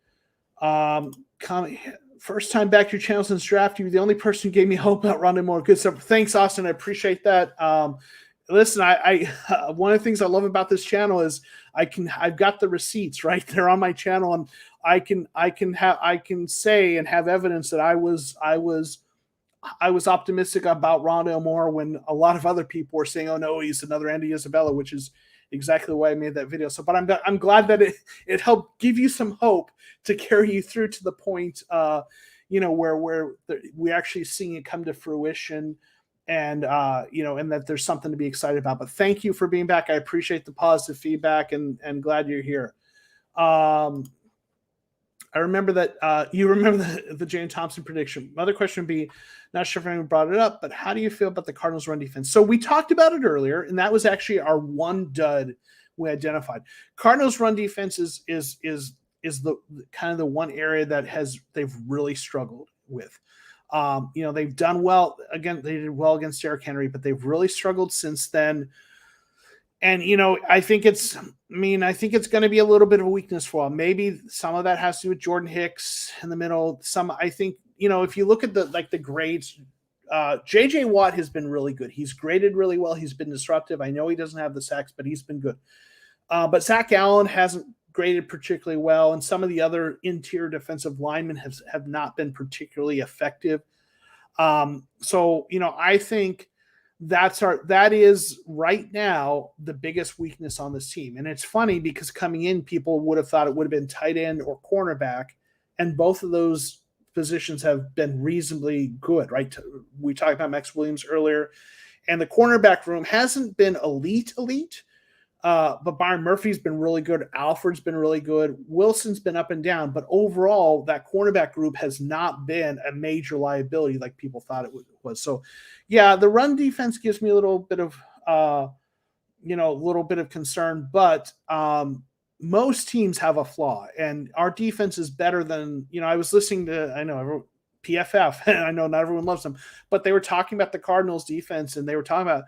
First time back to your channel since draft. You're the only person who gave me hope about Rondé Moore. Good stuff. Thanks, Austin. I appreciate that. Listen, I one of the things I love about this channel is I've got the receipts right there on my channel, and I can say and have evidence that I was optimistic about Rondé Moore when a lot of other people were saying, "Oh no, he's another Andy Isabella," which is exactly why I made that video. So, but I'm glad that it helped give you some hope to carry you through to the point, where we're actually seeing it come to fruition. And, and that there's something to be excited about. But thank you for being back. I appreciate the positive feedback and glad you're here. I remember that you remember the Jalen Thompson prediction. Another question would be, not sure if anyone brought it up, but how do you feel about the Cardinals run defense? So we talked about it earlier, and that was actually our one dud we identified. Cardinals run defense is the kind of the one area that they've really struggled with. They've done well. Again, they did well against Derrick Henry, but they've really struggled since then. And, I think it's going to be a little bit of a weakness for them. Maybe some of that has to do with Jordan Hicks in the middle. I think, if you look at the grades, JJ Watt has been really good. He's graded really well. He's been disruptive. I know he doesn't have the sacks, but he's been good. But Zach Allen hasn't graded particularly well, and some of the other interior defensive linemen have not been particularly effective. So I think that is right now the biggest weakness on this team. And it's funny because coming in, people would have thought it would have been tight end or cornerback, and both of those positions have been reasonably good, right? We talked about Max Williams earlier, and the cornerback room hasn't been elite, but Byron Murphy's been really good. Alfred's been really good. Wilson's been up and down, but overall that cornerback group has not been a major liability like people thought it was. So yeah, the run defense gives me a little bit of, concern, but most teams have a flaw, and our defense is better than, I was listening to, I know PFF, and I know not everyone loves them, but they were talking about the Cardinals defense, and they were talking about,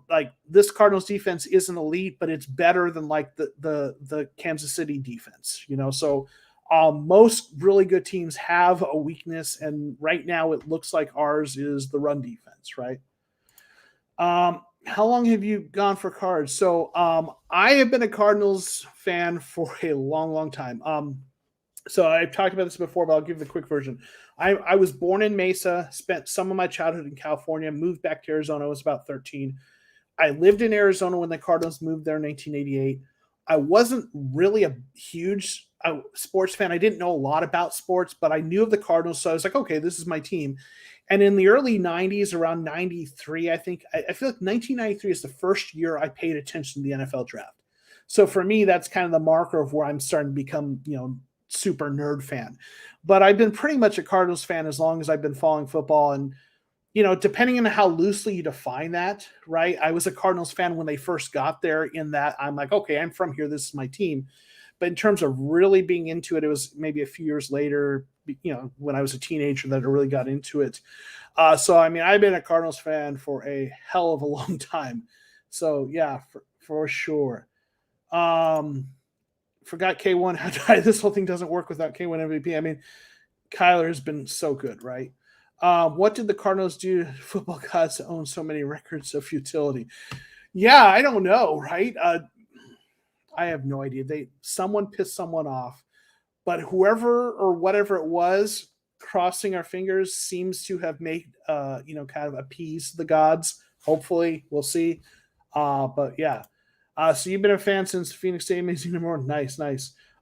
like this Cardinals defense isn't elite, but it's better than like the Kansas City defense, So most really good teams have a weakness, and right now it looks like ours is the run defense, right? How long have you gone for Cards? So I have been a Cardinals fan for a long, long time. So I've talked about this before, but I'll give the quick version. I was born in Mesa, spent some of my childhood in California, moved back to Arizona. I was about 13. I lived in Arizona when the Cardinals moved there in 1988. I wasn't really a huge sports fan. I didn't know a lot about sports, but I knew of the Cardinals. So I was like, okay, this is my team. And in the early 90s, around 93, I think, I feel like 1993 is the first year I paid attention to the NFL draft. So for me, that's kind of the marker of where I'm starting to become, super nerd fan. But I've been pretty much a Cardinals fan as long as I've been following football. And depending on how loosely you define that, right? I was a Cardinals fan when they first got there, in that I'm like, okay, I'm from here. This is my team. But in terms of really being into it, it was maybe a few years later, when I was a teenager, that I really got into it. So, I mean, I've been a Cardinals fan for a hell of a long time. So, yeah, for sure. Forgot K1. This whole thing doesn't work without K1 MVP. I mean, Kyler has been so good, right? What did the Cardinals do to football gods to own so many records of futility? Yeah, I don't know, right? I have no idea. Someone pissed someone off, but whoever or whatever it was, crossing our fingers, seems to have made kind of appease the gods. Hopefully, we'll see. But yeah. So you've been a fan since Phoenix Stadium Amazing No More. Nice.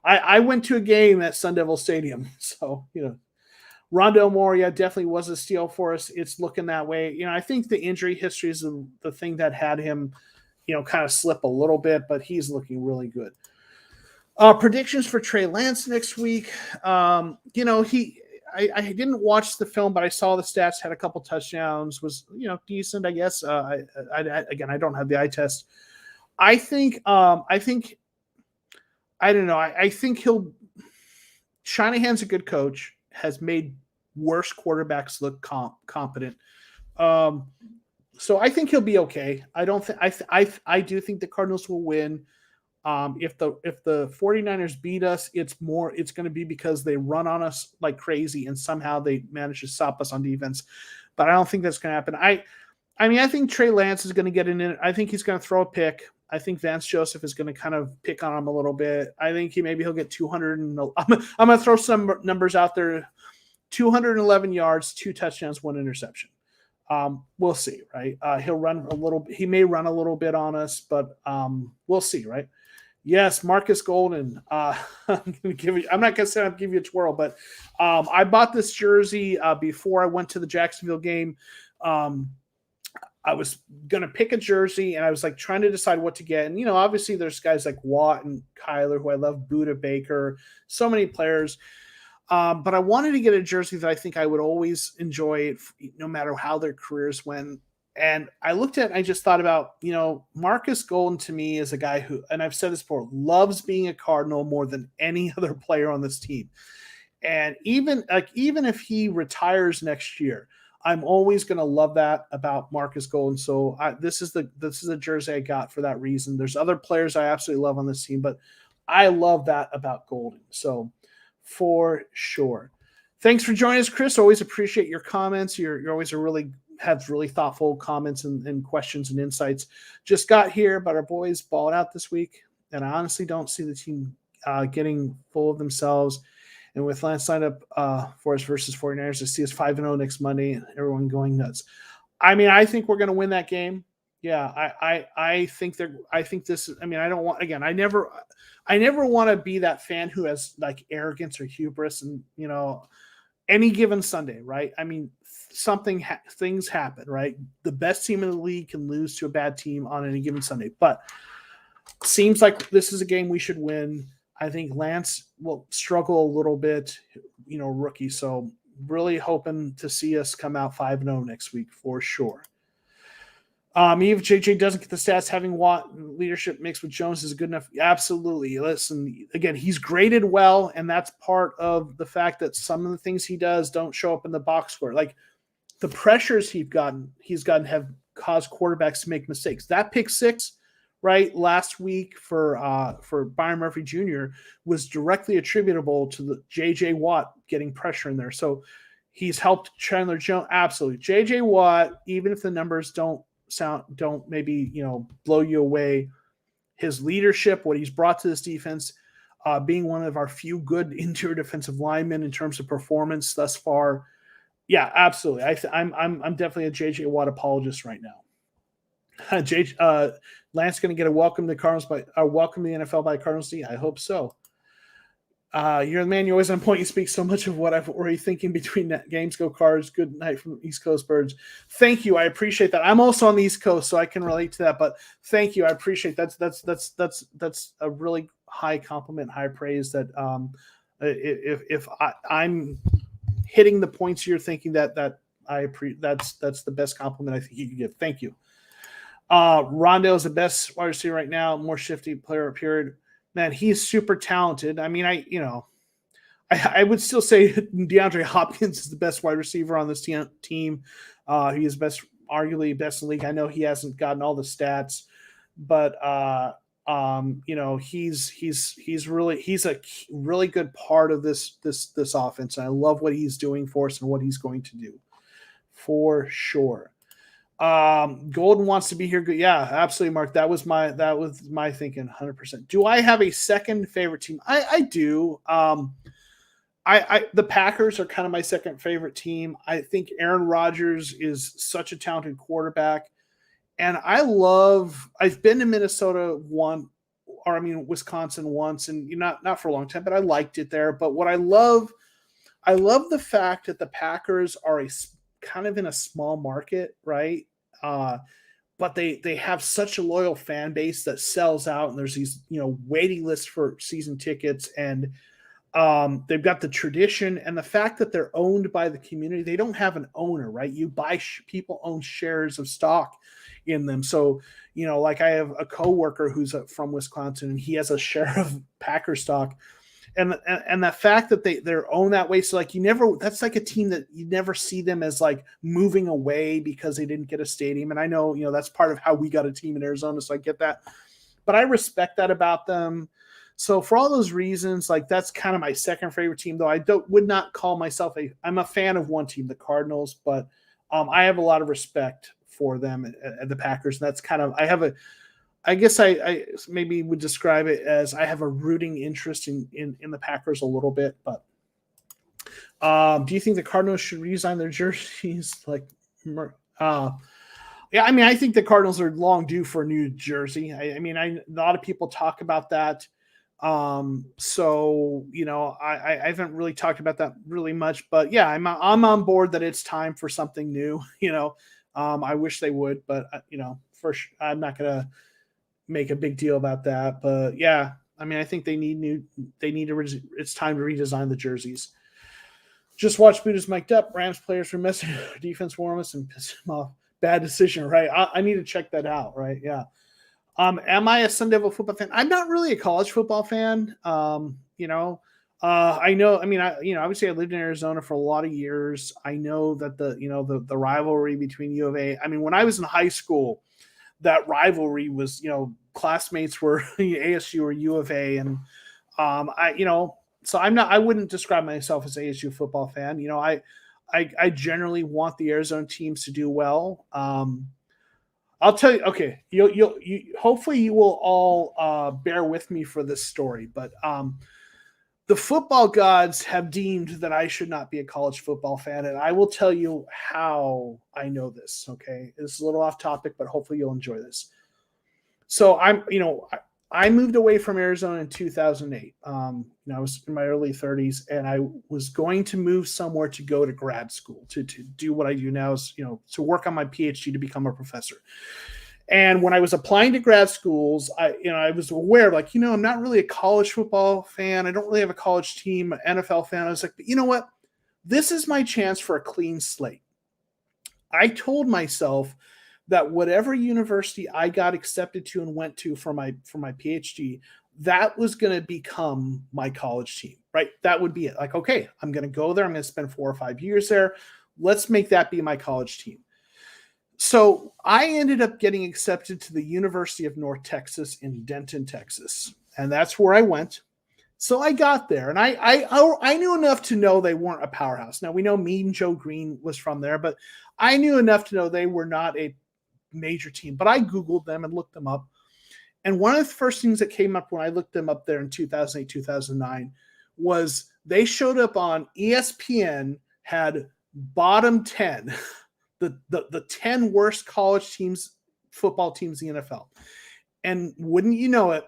I went to a game at Sun Devil Stadium, so Rondale Moore, definitely was a steal for us. It's looking that way. I think the injury history is the thing that had him, kind of slip a little bit, but he's looking really good. Predictions for Trey Lance next week. I didn't watch the film, but I saw the stats, had a couple touchdowns, was, decent, I guess. I don't have the eye test. I think Shanahan's a good coach, has made worse quarterbacks look competent. So I think he'll be okay. I do think the Cardinals will win. If the 49ers beat us, it's going to be because they run on us like crazy and somehow they manage to stop us on defense. But I don't think that's going to happen. I think Trey Lance is going to get in it. I think he's going to throw a pick. I think Vance Joseph is going to kind of pick on him a little bit. I think he'll get 200. I'm going to throw some numbers out there. 211 yards, 2 touchdowns, 1 interception. We'll see, right? He may run a little bit on us, but we'll see, right? Yes, Marcus Golden. I'm not going to say I'll give you a twirl, but I bought this jersey before I went to the Jacksonville game. I was going to pick a jersey, and I was like trying to decide what to get. And, obviously there's guys like Watt and Kyler, who I love, Buda Baker, so many players. But I wanted to get a jersey that I think I would always enjoy, no matter how their careers went. And I looked at it and I just thought about, Marcus Golden to me is a guy who, and I've said this before, loves being a Cardinal more than any other player on this team. And even if he retires next year, I'm always going to love that about Marcus Golden. So this is a jersey I got for that reason. There's other players I absolutely love on this team, but I love that about Golden. So for sure. Thanks for joining us, Chris. Always appreciate your comments. You're always have really thoughtful comments and questions and insights. Just got here, but our boys balled out this week, and I honestly don't see the team getting full of themselves. And with Lance signed up for us versus 49ers, I see us 5-0 next Monday, and everyone going nuts. I mean, I think we're going to win that game. Yeah, I think this. I mean, I don't want, again, I never want to be that fan who has like arrogance or hubris, and any given Sunday, right? I mean, things happen, right? The best team in the league can lose to a bad team on any given Sunday, but seems like this is a game we should win. I think Lance will struggle a little bit, rookie. So really hoping to see us come out 5-0 next week for sure. Even if JJ doesn't get the stats, having Watt leadership mixed with Jones is good enough. Absolutely. Listen, again, he's graded well, and that's part of the fact that some of the things he does don't show up in the box score. Like the pressures he's gotten have caused quarterbacks to make mistakes. That pick six, right, last week for Byron Murphy Jr. was directly attributable to the JJ Watt getting pressure in there. So he's helped Chandler Jones. Absolutely. JJ Watt, even if the numbers don't maybe blow you away, his leadership, what he's brought to this defense, being one of our few good interior defensive linemen in terms of performance thus far. Yeah, absolutely. I'm definitely a JJ Watt apologist right now. Lance going to get a welcome to welcome to the NFL by Cardinals. I hope so. You're the man. You're always on point. You speak so much of what I've already thinking between games. Go Cards. Good night from East Coast Birds. Thank you. I appreciate that. I'm also on the East Coast, so I can relate to that. But thank you. I appreciate that's a really high compliment, high praise. That if I'm hitting the points you're thinking that's the best compliment I think you can give. Thank you. Rondo is the best wide receiver right now. More shifty player. Period. Man, he's super talented. I mean, I would still say DeAndre Hopkins is the best wide receiver on this team. He is arguably best in the league. I know he hasn't gotten all the stats, but he's a really good part of this offense. And I love what he's doing for us and what he's going to do for sure. Golden wants to be here. Yeah, absolutely, Mark. That was my thinking 100%. Do I have a second favorite team? I do. The Packers are kind of my second favorite team. I think Aaron Rodgers is such a talented quarterback. And I've been to Minnesota Wisconsin once, and not for a long time, but I liked it there. But what I love the fact that the Packers are kind of in a small market, right? But they have such a loyal fan base that sells out, and there's these, waiting lists for season tickets, and they've got the tradition and the fact that they're owned by the community. They don't have an owner, right? You buy people own shares of stock in them. So, like I have a coworker who's from Wisconsin, and he has a share of Packer stock. And the fact that they're owned that way, so like that's like a team that you never see them as like moving away because they didn't get a stadium. And I know, that's part of how we got a team in Arizona, so I get that. But I respect that about them. So for all those reasons, like that's kind of my second favorite team, though I would not call myself I'm a fan of one team, the Cardinals, but I have a lot of respect for them at the Packers. And that's kind of I guess I maybe would describe it as I have a rooting interest in the Packers a little bit. But do you think the Cardinals should redesign their jerseys? Yeah, I mean, I think the Cardinals are long due for a new jersey. A lot of people talk about that. So, I haven't really talked about that really much. But yeah, I'm on board that it's time for something new. I wish they would, but I'm not going to make a big deal about that. But yeah, I think it's time to redesign the jerseys. Just watch Buddha's mic'd up. Rams players were messing with defense warm-ups and pissed him off. Bad decision, right? I need to check that out, right? Yeah. Am I a Sun Devil football fan? I'm not really a college football fan. I know, obviously I lived in Arizona for a lot of years. I know that the rivalry between U of A, when I was in high school, that rivalry was, classmates were ASU or U of A. And, so I wouldn't describe myself as ASU football fan. I generally want the Arizona teams to do well. I'll tell you, okay, you hopefully you will all bear with me for this story, but the football gods have deemed that I should not be a college football fan, and I will tell you how I know this, okay? It's a little off topic, but hopefully you'll enjoy this. So I moved away from Arizona in 2008. I was in my early 30s, and I was going to move somewhere to go to grad school to do what I do now is, to work on my PhD to become a professor. And when I was applying to grad schools, I was aware of I'm not really a college football fan. I don't really have a college team, an NFL fan. I was like, but you know what? This is my chance for a clean slate. I told myself that whatever university I got accepted to and went to for my PhD, that was going to become my college team, right? That would be it. Like, okay, I'm going to go there. I'm going to spend 4 or 5 years there. Let's make that be my college team. So I ended up getting accepted to the University of North Texas in Denton, Texas. And that's where I went. So I got there, and I knew enough to know they weren't a powerhouse. Now, we know Mean Joe Green was from there, but I knew enough to know they were not a major team. But I Googled them and looked them up. And one of the first things that came up when I looked them up there in 2008, 2009 was they showed up on ESPN, had bottom 10, the 10 worst college teams, football teams in the NFL. And wouldn't you know it,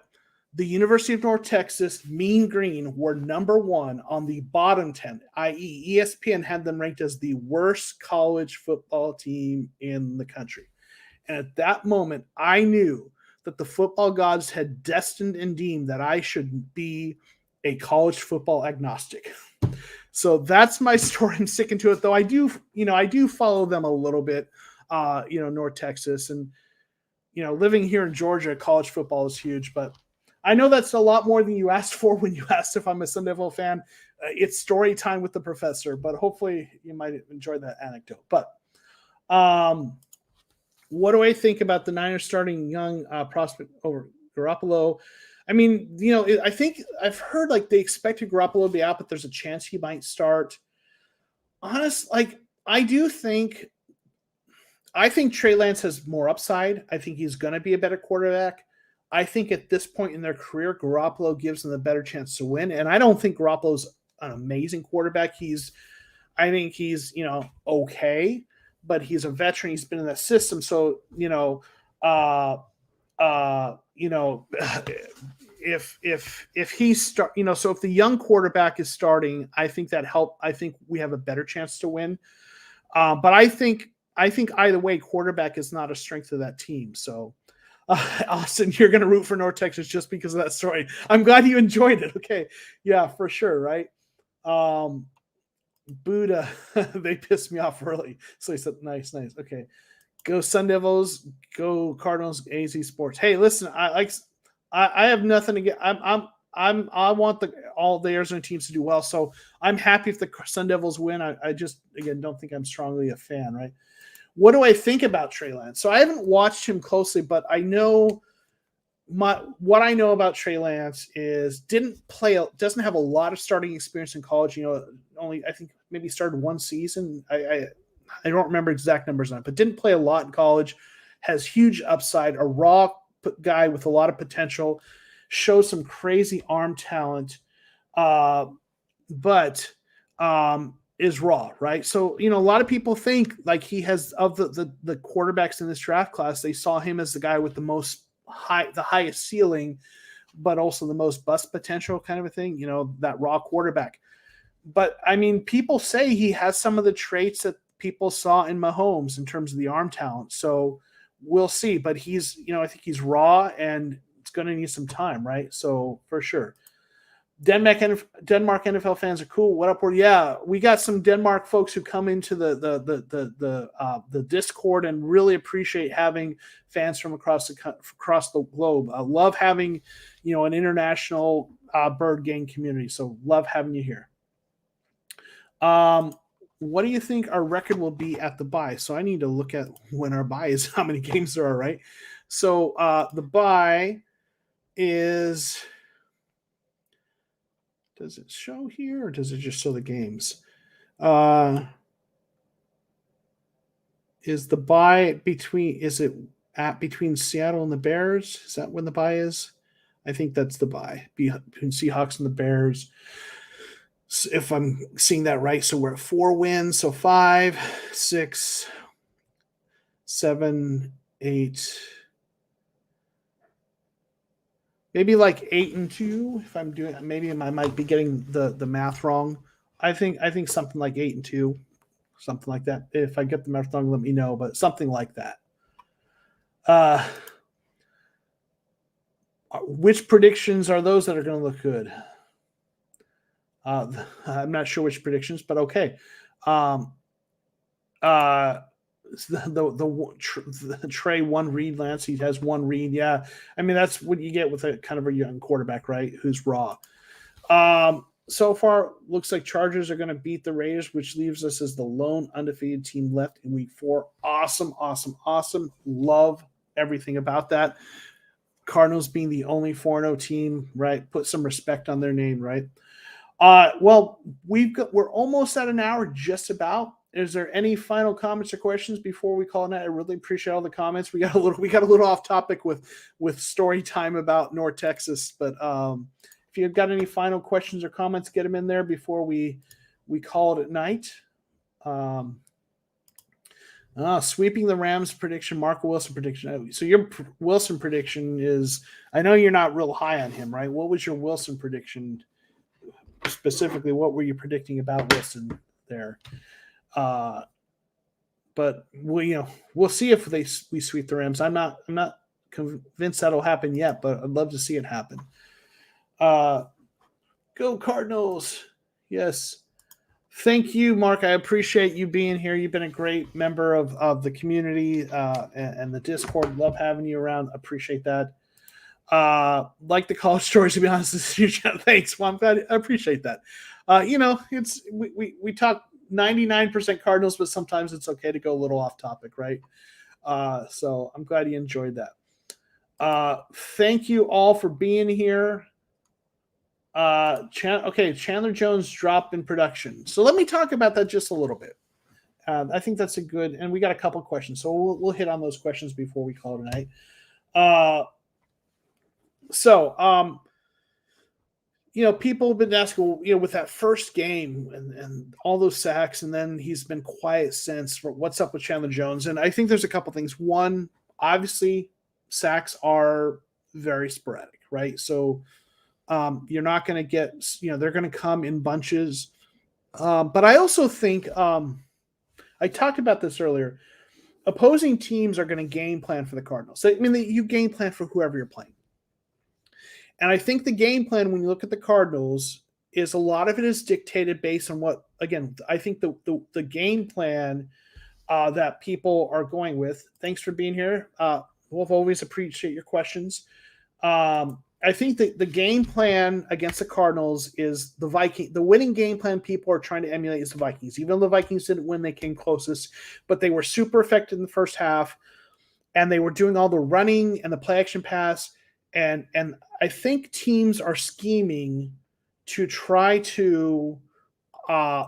the University of North Texas, Mean Green, were number 1 on the bottom 10, i.e. ESPN had them ranked as the worst college football team in the country. And at that moment, I knew that the football gods had destined and deemed that I should be a college football agnostic. So that's my story. I'm sticking to it, though. I do follow them a little bit, North Texas, and living here in Georgia, college football is huge. But I know that's a lot more than you asked for when you asked if I'm a Sun Devil fan. It's story time with the professor, but hopefully you might enjoy that anecdote. But what do I think about the Niners starting young prospect over Garoppolo? I mean, I think I've heard like they expected Garoppolo to be out, but there's a chance he might start. Honestly, I think Trey Lance has more upside. I think he's going to be a better quarterback. I think at this point in their career, Garoppolo gives them a better chance to win. And I don't think Garoppolo's an amazing quarterback. I think he's okay, but he's a veteran. He's been in that system. So, if he start, so if the young quarterback is starting, I think that help. I think we have a better chance to win. But I think either way, quarterback is not a strength of that team. So, Austin, you're going to root for North Texas just because of that story. I'm glad you enjoyed it. Okay. Yeah, for sure. Right. Buddha, they pissed me off early. So he said, nice. Okay. Go Sun Devils, go Cardinals, AZ Sports. Hey, listen, I have nothing to get. I want all the Arizona teams to do well. So I'm happy if the Sun Devils win. I just, again, don't think I'm strongly a fan, right? What do I think about Trey Lance? So I haven't watched him closely, but I know what I know about Trey Lance is doesn't have a lot of starting experience in college. Only I think maybe started one season. I don't remember exact numbers on it, but didn't play a lot in college. Has huge upside, a raw guy with a lot of potential, shows some crazy arm talent, but is raw, right? So, a lot of people think like he has, of the quarterbacks in this draft class, they saw him as the guy with the highest ceiling, but also the most bust potential kind of a thing, that raw quarterback. But I mean, people say he has some of the traits that people saw in Mahomes in terms of the arm talent. So we'll see, but he's, I think he's raw and it's going to need some time, right? So for sure. Denmark NFL fans are cool. What up? Yeah, we got some Denmark folks who come into the Discord and really appreciate having fans from across the globe. I love having, an international bird gang community. So love having you here. What do you think our record will be at the bye? So I need to look at when our bye is, how many games there are, right? So the bye is. Does it show here or does it just show the games? Is the bye between Seattle and the Bears? Is that when the bye is? I think that's the bye between Seahawks and the Bears. So if I'm seeing that right, so we're at 4 wins. So 5, 6, 7, 8. Maybe like 8-2. If I'm doing, maybe I might be getting the math wrong. I think something like 8-2, something like that. If I get the math wrong, let me know. But something like that. Which predictions are those that are going to look good? I'm not sure which predictions, but okay. The Trey 1 read, Lance. He has 1 read. Yeah. I mean, that's what you get with a kind of a young quarterback, right? Who's raw. So far, looks like Chargers are going to beat the Raiders, which leaves us as the lone undefeated team left in week 4. Awesome. Love everything about that. Cardinals being the only 4-0 team, right? Put some respect on their name, right? Well, we're almost at an hour, just about. is there any final comments or questions before we call it night? I really appreciate all the comments. We got a little off topic with story time about North Texas, but if you've got any final questions or comments, get them in there before we call it at night. Sweeping the Rams prediction, Marco Wilson prediction. So your Wilson prediction is, I know you're not real high on him, right? What was your Wilson prediction specifically? What were you predicting about Wilson there? But we'll see if we sweep the Rams. I'm not convinced that'll happen yet, but I'd love to see it happen. Go Cardinals. Yes. Thank you, Mark. I appreciate you being here. You've been a great member of the community and the Discord. Love having you around. Appreciate that. Like the college stories, to be honest with you. Thanks. Well, I appreciate that. It's we talk 99% Cardinals, but sometimes it's okay to go a little off topic, right? So I'm glad you enjoyed that. Thank you all for being here. Chandler Jones dropped in production. So let me talk about that just a little bit. I think that's a good, and we got a couple questions, so we'll hit on those questions before we call it tonight. People have been asking, with that first game and all those sacks, and then he's been quiet since. For what's up with Chandler Jones? And I think there's a couple things. One, obviously, sacks are very sporadic, right? So you're not going to get, they're going to come in bunches. But I also think, I talked about this earlier, opposing teams are going to game plan for the Cardinals. I mean, you game plan for whoever you're playing. And I think the game plan, when you look at the Cardinals, is a lot of it is dictated based on what, again, I think the game plan that people are going with. Thanks for being here. We'll always appreciate your questions. I think that the game plan against the Cardinals is the winning game plan people are trying to emulate is the Vikings. Even though the Vikings didn't win, they came closest, but they were super effective in the first half, and they were doing all the running and the play action pass. And I think teams are scheming to try to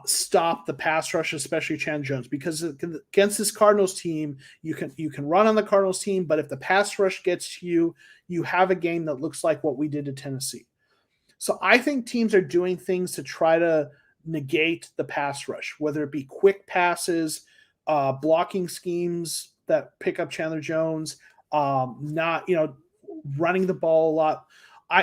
stop the pass rush, especially Chandler Jones, because against this Cardinals team, you can run on the Cardinals team, but if the pass rush gets to you, you have a game that looks like what we did to Tennessee. So I think teams are doing things to try to negate the pass rush, whether it be quick passes, blocking schemes that pick up Chandler Jones, not running the ball a lot.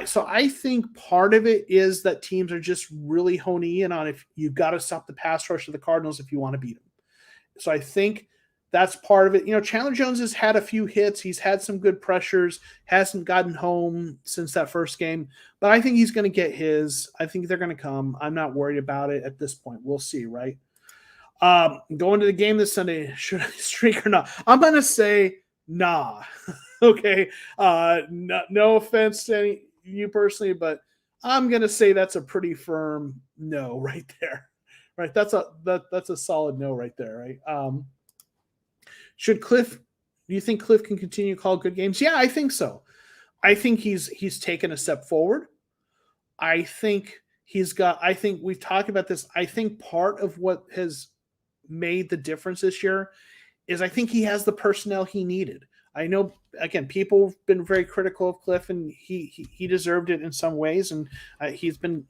So I think part of it is that teams are just really honing in on if you've got to stop the pass rush of the Cardinals if you want to beat them. So I think that's part of it. Chandler Jones has had a few hits. He's had some good pressures, hasn't gotten home since that first game, but I think he's going to get his. I think they're going to come. I'm not worried about it at this point. We'll see, right? Going to the game this Sunday, should I streak or not? I'm going to say nah. Okay. No offense to you personally, but I'm going to say that's a pretty firm no right there. Right. That's a solid no right there. Right. Do you think Cliff can continue to call good games? Yeah, I think so. I think he's taken a step forward. I think we've talked about this. I think part of what has made the difference this year is I think he has the personnel he needed. I know, again, people have been very critical of Cliff, and he deserved it in some ways, and he's been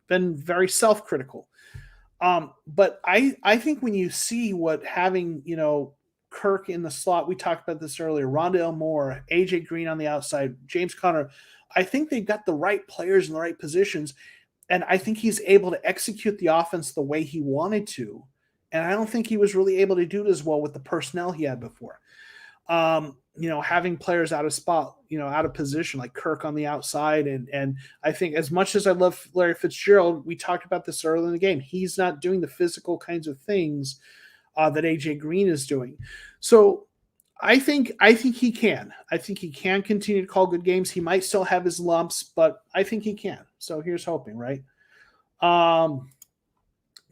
very self-critical. But I think when you see what having Kirk in the slot, we talked about this earlier, Rondale Moore, AJ Green on the outside, James Conner, I think they've got the right players in the right positions, and I think he's able to execute the offense the way he wanted to, and I don't think he was really able to do it as well with the personnel he had before. Having players out of spot, out of position, like Kirk on the outside. And I think as much as I love Larry Fitzgerald, we talked about this early in the game. He's not doing the physical kinds of things that AJ Green is doing. So I think he can. I think he can continue to call good games. He might still have his lumps, but I think he can. So here's hoping, right?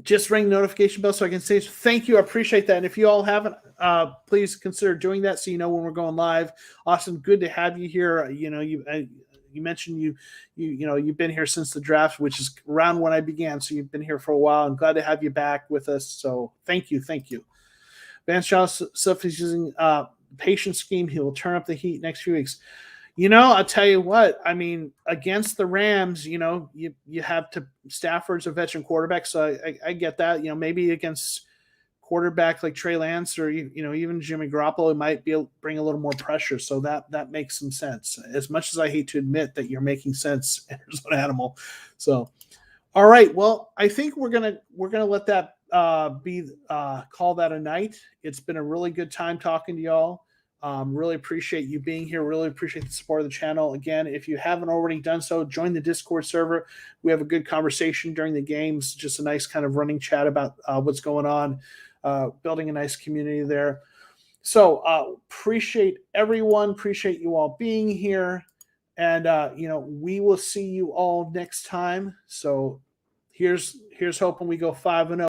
Just ring the notification bell so I can say thank you. I appreciate that. And if you all haven't, please consider doing that so you know when we're going live. Austin, good to have you here. you mentioned you've been here since the draft, which is around when I began. So you've been here for a while. I'm glad to have you back with us. So thank you. Vance Joseph is using patient scheme. He will turn up the heat next few weeks. I'll tell you what, I mean, against the Rams, you have to Stafford's a veteran quarterback. So I get that, maybe against quarterback like Trey Lance or, even Jimmy Garoppolo, it might bring a little more pressure. So that makes some sense, as much as I hate to admit that you're making sense, Arizona Animal. So, all right. Well, I think we're going to let that call that a night. It's been a really good time talking to y'all. Really appreciate you being here. Really appreciate the support of the channel. Again, if you haven't already done so, join the Discord server. We have a good conversation during the games, just a nice kind of running chat about what's going on, building a nice community there. So appreciate everyone. Appreciate you all being here. And, we will see you all next time. So here's hoping we go 5-0.